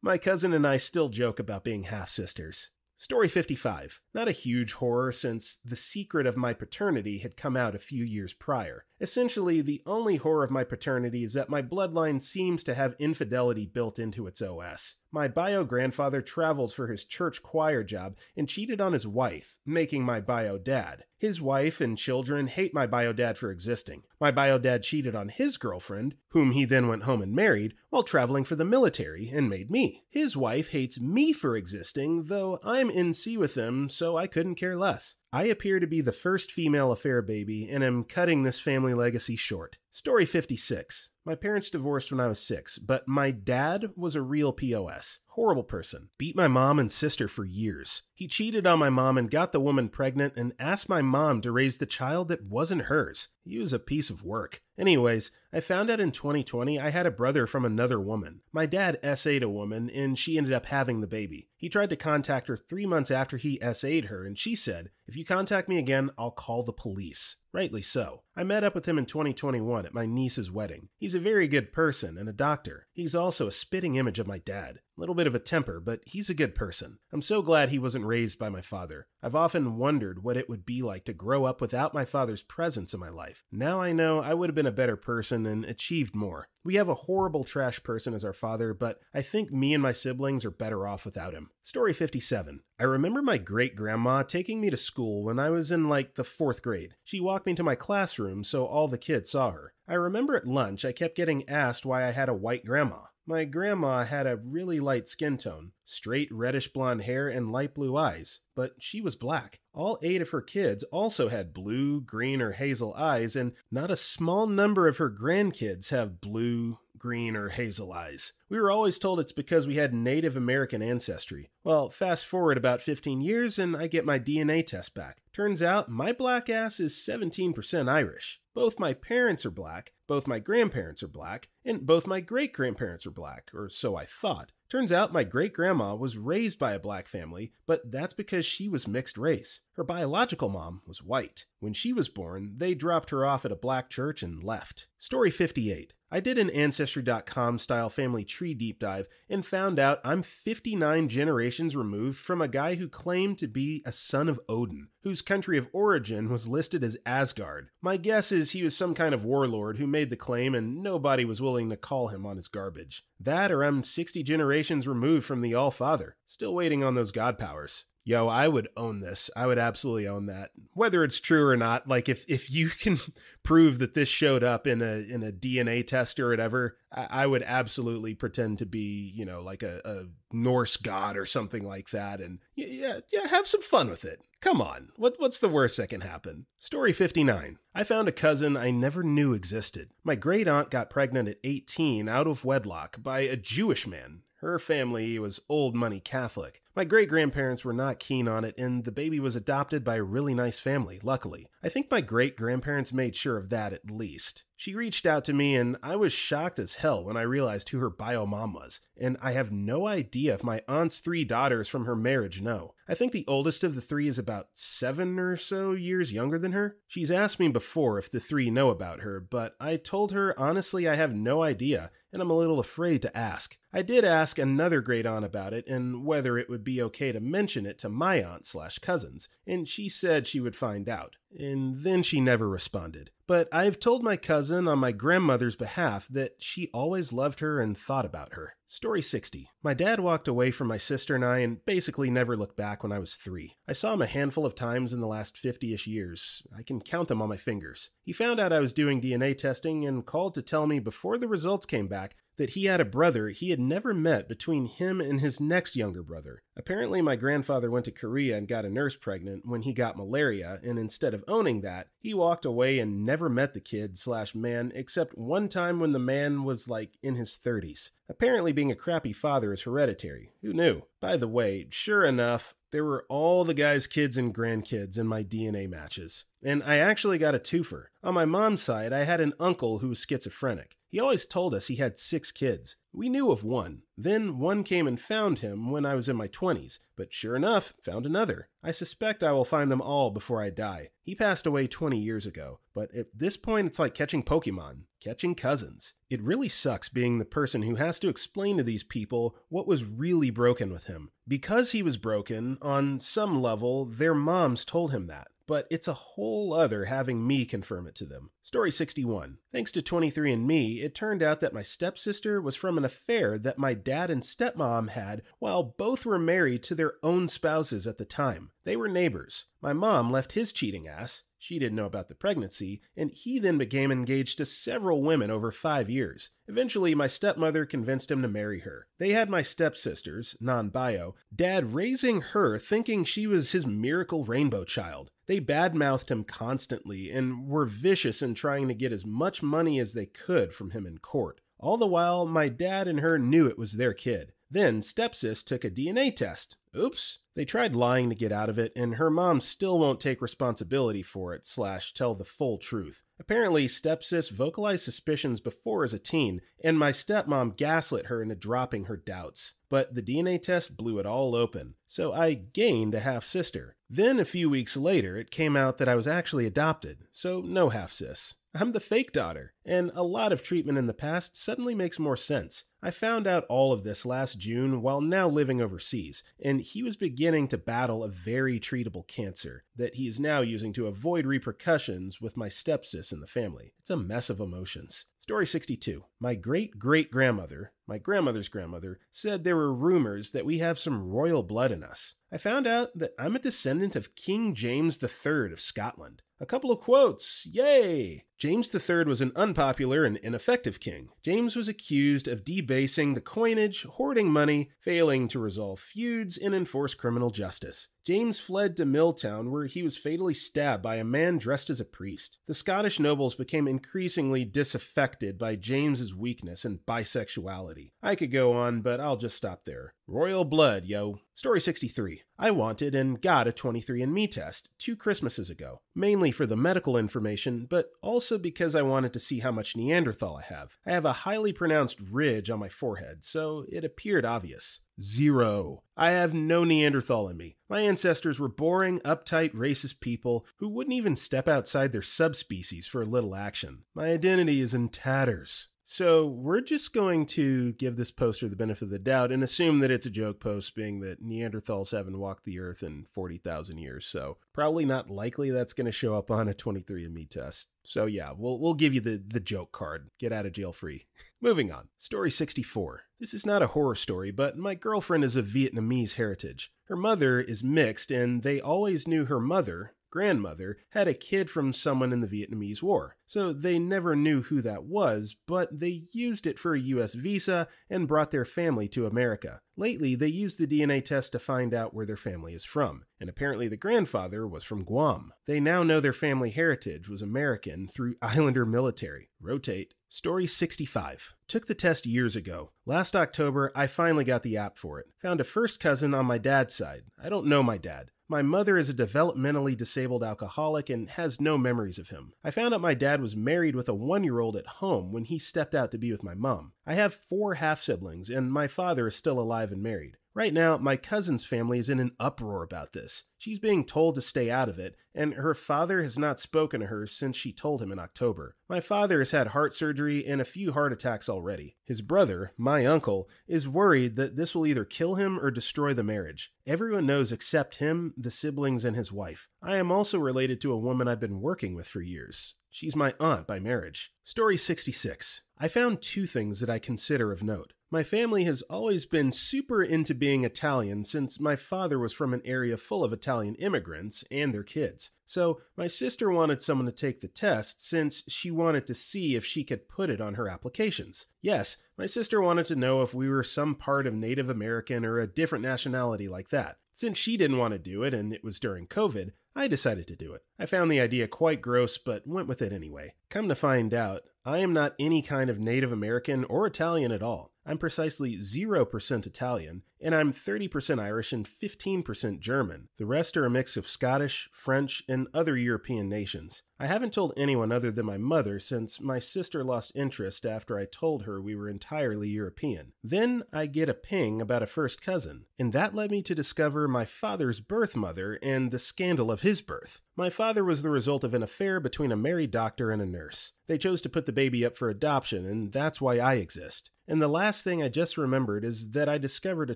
My cousin and I still joke about being half-sisters. Story 55. Not a huge horror since the secret of my paternity had come out a few years prior. Essentially, the only horror of my paternity is that my bloodline seems to have infidelity built into its OS. My bio-grandfather traveled for his church choir job and cheated on his wife, making my bio-dad. His wife and children hate my bio-dad for existing. My bio-dad cheated on his girlfriend, whom he then went home and married, while traveling for the military and made me. His wife hates me for existing, though I'm in C with them, so I couldn't care less. I appear to be the first female affair baby and am cutting this family legacy short. Story 56. My parents divorced when I was 6, but my dad was a real POS. Horrible person. Beat my mom and sister for years. He cheated on my mom and got the woman pregnant and asked my mom to raise the child that wasn't hers. He was a piece of work. Anyways, I found out in 2020 I had a brother from another woman. My dad SA'd a woman and she ended up having the baby. He tried to contact her 3 months after he SA'd her and she said, "If you contact me again, I'll call the police." Rightly so. I met up with him in 2021 at my niece's wedding. He's a very good person and a doctor. He's also a spitting image of my dad. A little bit of a temper, but he's a good person. I'm so glad he wasn't raised by my father. I've often wondered what it would be like to grow up without my father's presence in my life. Now I know I would have been a better person and achieved more. We have a horrible trash person as our father, but I think me and my siblings are better off without him. Story 57. I remember my great-grandma taking me to school when I was in the 4th grade. She walked me to my classroom so all the kids saw her. I remember at lunch I kept getting asked why I had a white grandma. My grandma had a really light skin tone, straight reddish blonde hair and light blue eyes, but she was black. All 8 of her kids also had blue, green, or hazel eyes, and not a small number of her grandkids have blue, green, or hazel eyes. We were always told it's because we had Native American ancestry. Well, fast forward about 15 years and I get my DNA test back. Turns out my black ass is 17% Irish. Both my parents are black, both my grandparents are black, and both my great-grandparents are black, or so I thought. Turns out my great-grandma was raised by a black family, but that's because she was mixed race. Her biological mom was white. When she was born, they dropped her off at a black church and left. Story 58. I did an Ancestry.com style family tree deep dive and found out I'm 59 generations removed from a guy who claimed to be a son of Odin, whose country of origin was listed as Asgard. My guess is he was some kind of warlord who made the claim and nobody was willing to call him on his garbage. That or I'm 60 generations removed from the All-Father, still waiting on those god powers. Yo, I would own this. I would absolutely own that. Whether it's true or not, if you can prove that this showed up in a DNA test or whatever, I would absolutely pretend to be, a Norse god or something like that. And yeah, have some fun with it. Come on. What's the worst that can happen? Story 59. I found a cousin I never knew existed. My great aunt got pregnant at 18 out of wedlock by a Jewish man. Her family was old money Catholic. My great-grandparents were not keen on it, and the baby was adopted by a really nice family, luckily. I think my great-grandparents made sure of that at least. She reached out to me, and I was shocked as hell when I realized who her bio mom was, and I have no idea if my aunt's 3 daughters from her marriage know. I think the oldest of the 3 is about 7 or so years younger than her. She's asked me before if the 3 know about her, but I told her honestly I have no idea, and I'm a little afraid to ask. I did ask another great aunt about it and whether it would be okay to mention it to my aunt/cousins, and she said she would find out. And then she never responded. But I've told my cousin on my grandmother's behalf that she always loved her and thought about her. Story 60. My dad walked away from my sister and I and basically never looked back when I was 3. I saw him a handful of times in the last 50-ish years. I can count them on my fingers. He found out I was doing DNA testing and called to tell me before the results came back that he had a brother he had never met between him and his next younger brother. Apparently, my grandfather went to Korea and got a nurse pregnant when he got malaria, and instead of owning that, he walked away and never met the kid/man except one time when the man was in his 30s. Apparently, being a crappy father is hereditary. Who knew? By the way, sure enough, there were all the guy's kids and grandkids in my DNA matches. And I actually got a twofer. On my mom's side, I had an uncle who was schizophrenic. He always told us he had 6 kids. We knew of one. Then one came and found him when I was in my 20s, but sure enough, found another. I suspect I will find them all before I die. He passed away 20 years ago, but at this point it's like catching Pokemon, catching cousins. It really sucks being the person who has to explain to these people what was really broken with him. Because he was broken, on some level, their moms told him that. But it's a whole other having me confirm it to them. Story 61. Thanks to 23andMe, it turned out that my stepsister was from an affair that my dad and stepmom had while both were married to their own spouses at the time. They were neighbors. My mom left his cheating ass. She didn't know about the pregnancy, and he then became engaged to several women over 5 years. Eventually, my stepmother convinced him to marry her. They had my stepsisters, non-bio, dad raising her thinking she was his miracle rainbow child. They badmouthed him constantly and were vicious in trying to get as much money as they could from him in court. All the while, my dad and her knew it was their kid. Then stepsis took a DNA test. Oops. They tried lying to get out of it, and her mom still won't take responsibility for it / tell the full truth. Apparently, stepsis vocalized suspicions before as a teen, and my stepmom gaslit her into dropping her doubts. But the DNA test blew it all open, so I gained a half-sister. Then, a few weeks later, it came out that I was actually adopted, so no half-sis. I'm the fake daughter, and a lot of treatment in the past suddenly makes more sense. I found out all of this last June while now living overseas, and he was beginning to battle a very treatable cancer that he is now using to avoid repercussions with my stepsis in the family. It's a mess of emotions. Story 62. My great-great-grandmother, my grandmother's grandmother, said there were rumors that we have some royal blood in us. I found out that I'm a descendant of King James III of Scotland. A couple of quotes. Yay! James III was an unpopular and ineffective king. James was accused of debasing the coinage, hoarding money, failing to resolve feuds, and enforce criminal justice. James fled to Milltown, where he was fatally stabbed by a man dressed as a priest. The Scottish nobles became increasingly disaffected by James's weakness and bisexuality. I could go on, but I'll just stop there. Royal blood, yo. Story 63. I wanted and got a 23andMe test 2 Christmases ago, mainly for the medical information, but also because I wanted to see how much Neanderthal I have. I have a highly pronounced ridge on my forehead, so it appeared obvious. 0. I have no Neanderthal in me. My ancestors were boring, uptight, racist people who wouldn't even step outside their subspecies for a little action. My identity is in tatters. So we're just going to give this poster the benefit of the doubt and assume that it's a joke post, being that Neanderthals haven't walked the earth in 40,000 years. So probably not likely that's going to show up on a 23andMe test. So yeah, we'll give you the joke card. Get out of jail free. Moving on. Story 64. This is not a horror story, but my girlfriend is of Vietnamese heritage. Her mother is mixed, and they always knew her mother, grandmother had a kid from someone in the Vietnamese War, so they never knew who that was, but they used it for a US visa and brought their family to America. Lately, they used the DNA test to find out where their family is from, and apparently the grandfather was from Guam. They now know their family heritage was American through Islander military. Rotate. Story 65. Took the test years ago. Last October, I finally got the app for it. Found a first cousin on my dad's side. I don't know my dad. My mother is a developmentally disabled alcoholic and has no memories of him. I found out my dad was married with a 1-year-old at home when he stepped out to be with my mom. I have 4 half-siblings, and my father is still alive and married. Right now, my cousin's family is in an uproar about this. She's being told to stay out of it, and her father has not spoken to her since she told him in October. My father has had heart surgery and a few heart attacks already. His brother, my uncle, is worried that this will either kill him or destroy the marriage. Everyone knows except him, the siblings, and his wife. I am also related to a woman I've been working with for years. She's my aunt by marriage. Story 66. I found 2 things that I consider of note. My family has always been super into being Italian since my father was from an area full of Italian immigrants and their kids. So my sister wanted someone to take the test since she wanted to see if she could put it on her applications. Yes, my sister wanted to know if we were some part of Native American or a different nationality like that. Since she didn't want to do it and it was during COVID, I decided to do it. I found the idea quite gross, but went with it anyway. Come to find out, I am not any kind of Native American or Italian at all. I'm precisely 0% Italian, and I'm 30% Irish and 15% German. The rest are a mix of Scottish, French, and other European nations. I haven't told anyone other than my mother since my sister lost interest after I told her we were entirely European. Then I get a ping about a first cousin, and that led me to discover my father's birth mother and the scandal of his birth. My father was the result of an affair between a married doctor and a nurse. They chose to put the baby up for adoption, and that's why I exist. And the last thing I just remembered is that I discovered a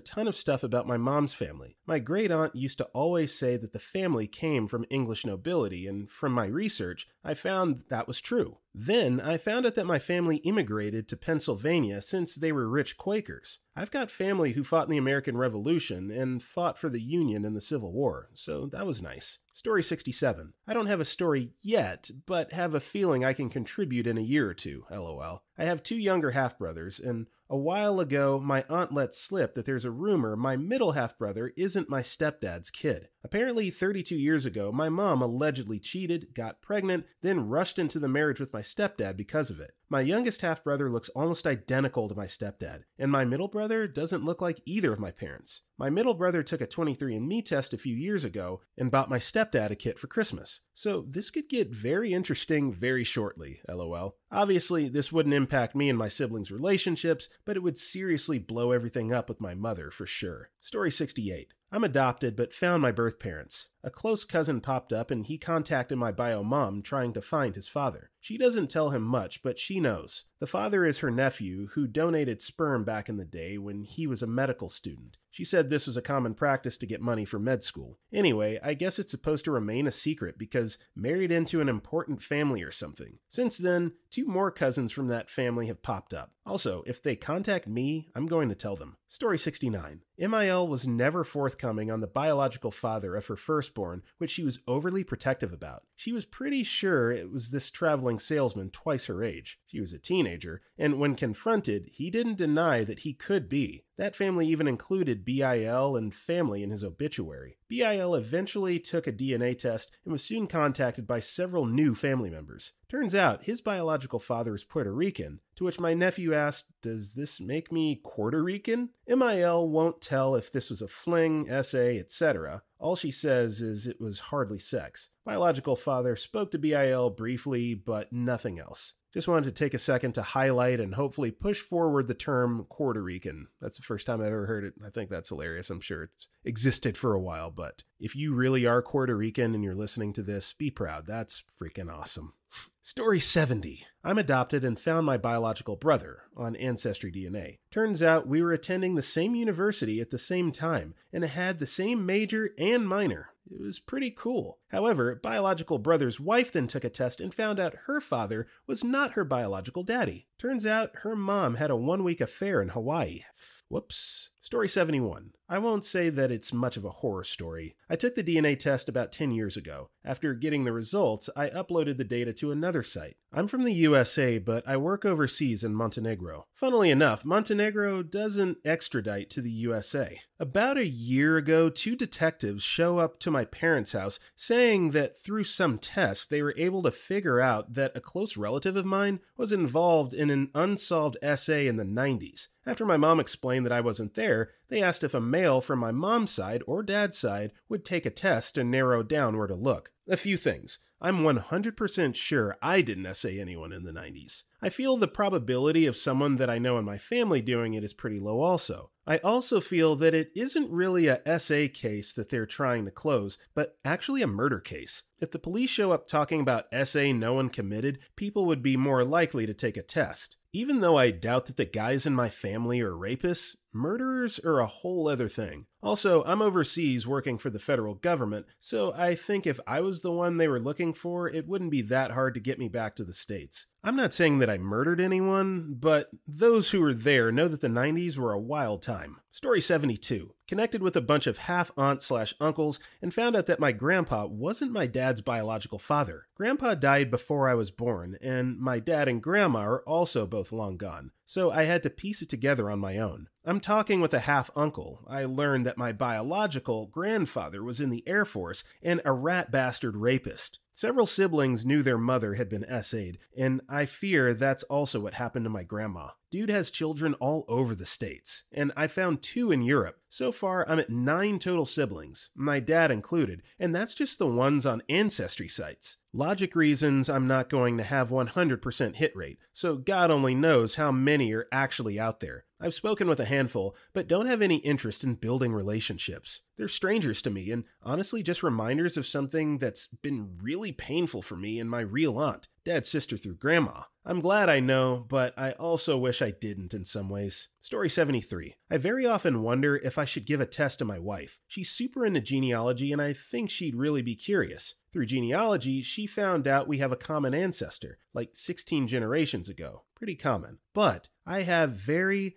ton of stuff about my mom's family. My great aunt used to always say that the family came from English nobility, and from my research, I found that was true. Then I found out that my family immigrated to Pennsylvania since they were rich Quakers. I've got family who fought in the American Revolution and fought for the Union in the Civil War, so that was nice. Story 67. I don't have a story yet, but have a feeling I can contribute in a year or two, lol. I have 2 younger half-brothers, and a while ago, my aunt let slip that there's a rumor my middle half-brother isn't my stepdad's kid. Apparently, 32 years ago, my mom allegedly cheated, got pregnant, then rushed into the marriage with my stepdad because of it. My youngest half-brother looks almost identical to my stepdad, and my middle brother doesn't look like either of my parents. My middle brother took a 23andMe test a few years ago and bought my stepdad a kit for Christmas. So this could get very interesting very shortly, lol. Obviously, this wouldn't impact me and my siblings' relationships, but it would seriously blow everything up with my mother for sure. Story 68. I'm adopted, but found my birth parents. A close cousin popped up and he contacted my bio mom trying to find his father. She doesn't tell him much, but she knows. The father is her nephew who donated sperm back in the day when he was a medical student. She said this was a common practice to get money for med school. Anyway, I guess it's supposed to remain a secret because married into an important family or something. Since then, 2 more cousins from that family have popped up. Also, if they contact me, I'm going to tell them. Story 69. MIL was never forthcoming on the biological father of her firstborn, which she was overly protective about. She was pretty sure it was this traveling salesman twice her age. She was a teenager, and when confronted, he didn't deny that he could be. That family even included BIL and family in his obituary. BIL eventually took a DNA test and was soon contacted by several new family members. Turns out his biological father is Puerto Rican, to which my nephew asked, "Does this make me Puerto Rican?" MIL won't tell if this was a fling, essay, etc. All she says is it was hardly sex. Biological father spoke to BIL briefly, but nothing else. Just wanted to take a second to highlight and hopefully push forward the term Puerto Rican. That's the first time I've ever heard it. I think that's hilarious. I'm sure it's existed for a while, but if you really are Puerto Rican and you're listening to this, be proud. That's freaking awesome. Story 70. I'm adopted and found my biological brother on Ancestry DNA. Turns out we were attending the same university at the same time and had the same major and minor. It was pretty cool. However, biological brother's wife then took a test and found out her father was not her biological daddy. Turns out her mom had a 1-week affair in Hawaii. Whoops. Story 71. I won't say that it's much of a horror story. I took the DNA test about 10 years ago. After getting the results, I uploaded the data to another site. I'm from the USA, but I work overseas in Montenegro. Funnily enough, Montenegro doesn't extradite to the USA. About a year ago, 2 detectives show up to my parents' house saying that through some tests, they were able to figure out that a close relative of mine was involved in an unsolved SA in the 90s. After my mom explained that I wasn't there, they asked if a male from my mom's side or dad's side would take a test to narrow down where to look. A few things. I'm 100% sure I didn't essay anyone in the 90s. I feel the probability of someone that I know in my family doing it is pretty low also. I also feel that it isn't really a SA case that they're trying to close, but actually a murder case. If the police show up talking about SA no one committed, people would be more likely to take a test. Even though I doubt that the guys in my family are rapists, murderers are a whole other thing. Also, I'm overseas working for the federal government, so I think if I was the one they were looking for, it wouldn't be that hard to get me back to the States. I'm not saying that I murdered anyone, but those who were there know that the 90s were a wild time. Story 72. Connected with a bunch of half-aunts/uncles and found out that my grandpa wasn't my dad's biological father. Grandpa died before I was born, and my dad and grandma are also both long gone, so I had to piece it together on my own. I'm talking with a half-uncle. I learned that my biological grandfather was in the Air Force and a rat bastard rapist. Several siblings knew their mother had been SA'd, and I fear that's also what happened to my grandma. Dude has children all over the States, and I found 2 in Europe. So far, I'm at 9 total siblings, my dad included, and that's just the ones on ancestry sites. Logic reasons I'm not going to have 100% hit rate, so God only knows how many are actually out there. I've spoken with a handful, but don't have any interest in building relationships. They're strangers to me, and honestly just reminders of something that's been really painful for me and my real aunt, dad's sister through grandma. I'm glad I know, but I also wish I didn't in some ways. Story 73. I very often wonder if I should give a test to my wife. She's super into genealogy, and I think she'd really be curious. Through genealogy, she found out we have a common ancestor, like 16 generations ago. Pretty common. But I have very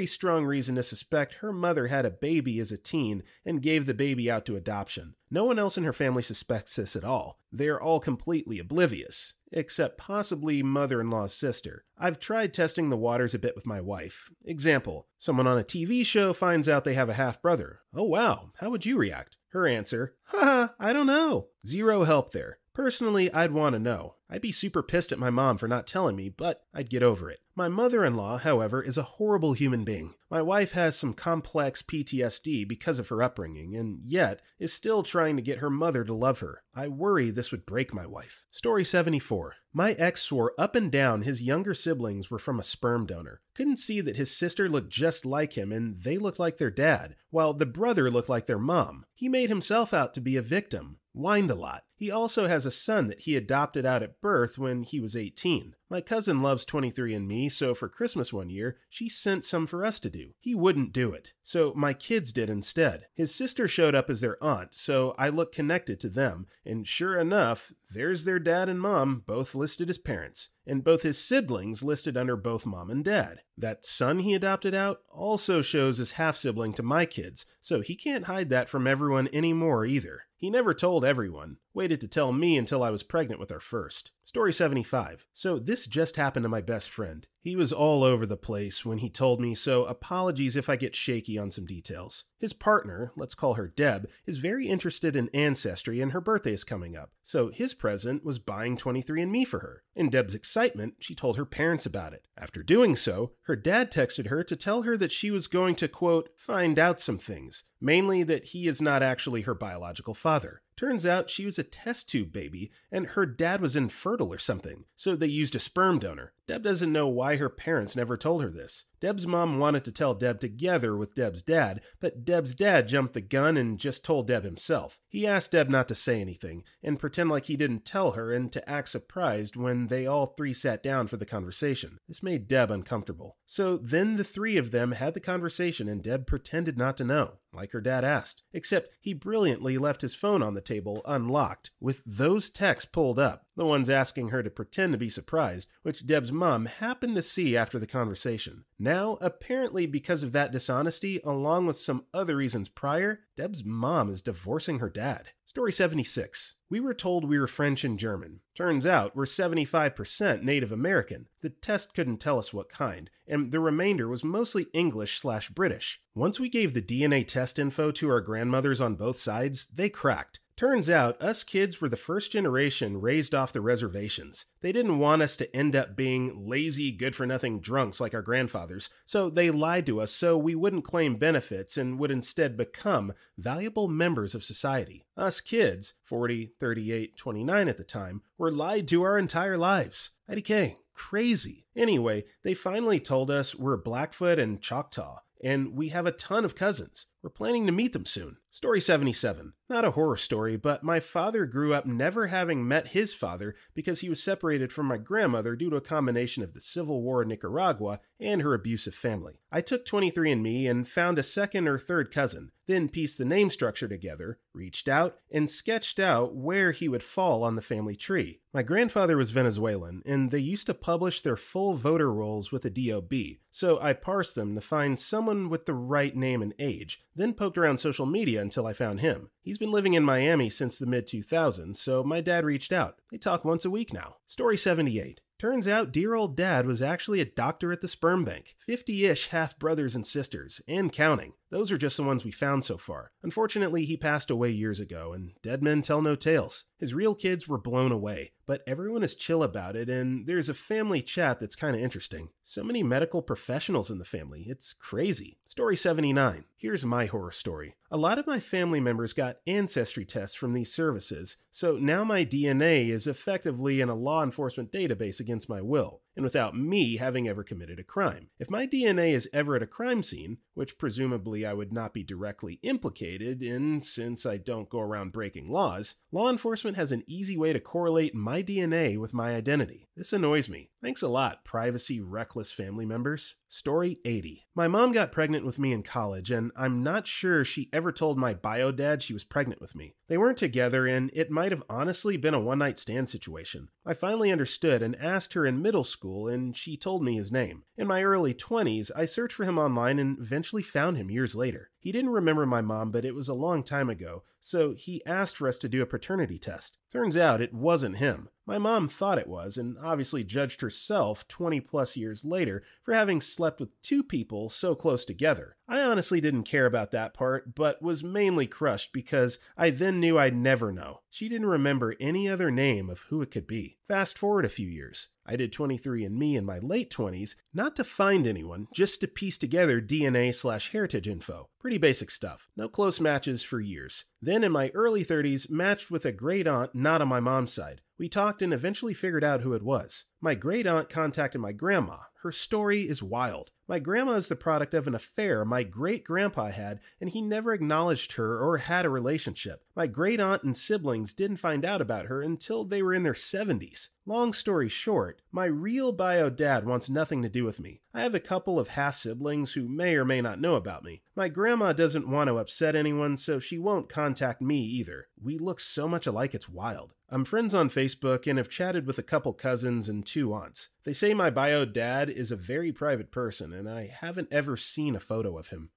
strong reason to suspect her mother had a baby as a teen and gave the baby out to adoption. No one else in her family suspects this at all. They're all completely oblivious, except possibly mother-in-law's sister. I've tried testing the waters a bit with my wife. Example, someone on a TV show finds out they have a half-brother. Oh wow, how would you react? Her answer, haha, I don't know. Zero help there. Personally, I'd want to know. I'd be super pissed at my mom for not telling me, but I'd get over it. My mother-in-law, however, is a horrible human being. My wife has some complex PTSD because of her upbringing, and yet is still trying to get her mother to love her. I worry this would break my wife. Story 74. My ex swore up and down his younger siblings were from a sperm donor. Couldn't see that his sister looked just like him and they looked like their dad, while the brother looked like their mom. He made himself out to be a victim. Whined a lot. He also has a son that he adopted out at birth when he was 18. My cousin loves 23andMe, so for Christmas one year, she sent some for us to do. He wouldn't do it, so my kids did instead. His sister showed up as their aunt, so I looked connected to them, and sure enough, there's their dad and mom, both listed as parents, and both his siblings listed under both mom and dad. That son he adopted out also shows as half-sibling to my kids, so he can't hide that from everyone anymore either. He never told everyone, waited to tell me until I was pregnant with our first. Story 75. So this just happened to my best friend. He was all over the place when he told me, so apologies if I get shaky on some details. His partner, let's call her Deb, is very interested in ancestry and her birthday is coming up, so his present was buying 23andMe for her. In Deb's excitement, she told her parents about it. After doing so, her dad texted her to tell her that she was going to, quote, find out some things, mainly that he is not actually her biological father. Turns out she was a test tube baby, and her dad was infertile or something, so they used a sperm donor. Deb doesn't know why her parents never told her this. Deb's mom wanted to tell Deb together with Deb's dad, but Deb's dad jumped the gun and just told Deb himself. He asked Deb not to say anything, and pretend like he didn't tell her and to act surprised when they all 3 sat down for the conversation. This made Deb uncomfortable. So then the 3 of them had the conversation and Deb pretended not to know, like her dad asked. Except he brilliantly left his phone on the table unlocked, with those texts pulled up. the ones asking her to pretend to be surprised, which Deb's mom happened to see after the conversation. Now, apparently because of that dishonesty, along with some other reasons prior, Deb's mom is divorcing her dad. Story 76. We were told we were French and German. Turns out we're 75% Native American. The test couldn't tell us what kind, and the remainder was mostly English/British. Once we gave the DNA test info to our grandmothers on both sides, they cracked. Turns out, us kids were the first generation raised off the reservations. They didn't want us to end up being lazy, good-for-nothing drunks like our grandfathers, so they lied to us so we wouldn't claim benefits and would instead become valuable members of society. Us kids, 40, 38, 29 at the time, were lied to our entire lives. IDK, crazy. Anyway, they finally told us we're Blackfoot and Choctaw, and we have a ton of cousins. We're planning to meet them soon. Story 77. Not a horror story, but my father grew up never having met his father because he was separated from my grandmother due to a combination of the Civil War in Nicaragua and her abusive family. I took 23andMe and found a second or third cousin, then pieced the name structure together, reached out, and sketched out where he would fall on the family tree. My grandfather was Venezuelan, and they used to publish their full voter rolls with a DOB, so I parsed them to find someone with the right name and age, then poked around social media until I found him. He's been living in Miami since the mid-2000s, so my dad reached out. They talk once a week now. Story 78. Turns out dear old dad was actually a doctor at the sperm bank. 50-ish half-brothers and sisters, and counting. Those are just the ones we found so far. Unfortunately, he passed away years ago, and dead men tell no tales. His real kids were blown away, but everyone is chill about it, and there's a family chat that's kind of interesting. So many medical professionals in the family, it's crazy. Story 79. Here's my horror story. A lot of my family members got ancestry tests from these services, so now my DNA is effectively in a law enforcement database against my will, and without me having ever committed a crime. If my DNA is ever at a crime scene, which presumably I would not be directly implicated in since I don't go around breaking laws, law enforcement has an easy way to correlate my DNA with my identity. This annoys me. Thanks a lot, privacy reckless family members. Story 80. My mom got pregnant with me in college, and I'm not sure she ever told my bio dad she was pregnant with me. They weren't together, and it might have honestly been a one-night stand situation. I finally understood and asked her in middle school, and she told me his name. In my early 20s, I searched for him online and eventually found him years later. He didn't remember my mom, but it was a long time ago, so he asked for us to do a paternity test. Turns out it wasn't him. My mom thought it was, and obviously judged herself 20 plus years later for having slept with two people so close together. I honestly didn't care about that part, but was mainly crushed because I then knew I'd never know. She didn't remember any other name of who it could be. Fast forward a few years. I did 23andMe in my late 20s, not to find anyone, just to piece together DNA/heritage info. Pretty basic stuff. No close matches for years. Then in my early 30s, matched with a great aunt not on my mom's side. We talked and eventually figured out who it was. My great aunt contacted my grandma. Her story is wild. My grandma is the product of an affair my great-grandpa had, and he never acknowledged her or had a relationship. My great-aunt and siblings didn't find out about her until they were in their 70s. Long story short, my real bio dad wants nothing to do with me. I have a couple of half-siblings who may or may not know about me. My grandma doesn't want to upset anyone, so she won't contact me either. We look so much alike it's wild. I'm friends on Facebook and have chatted with a couple cousins and 2 aunts. They say my bio dad is a very private person, and I haven't ever seen a photo of him.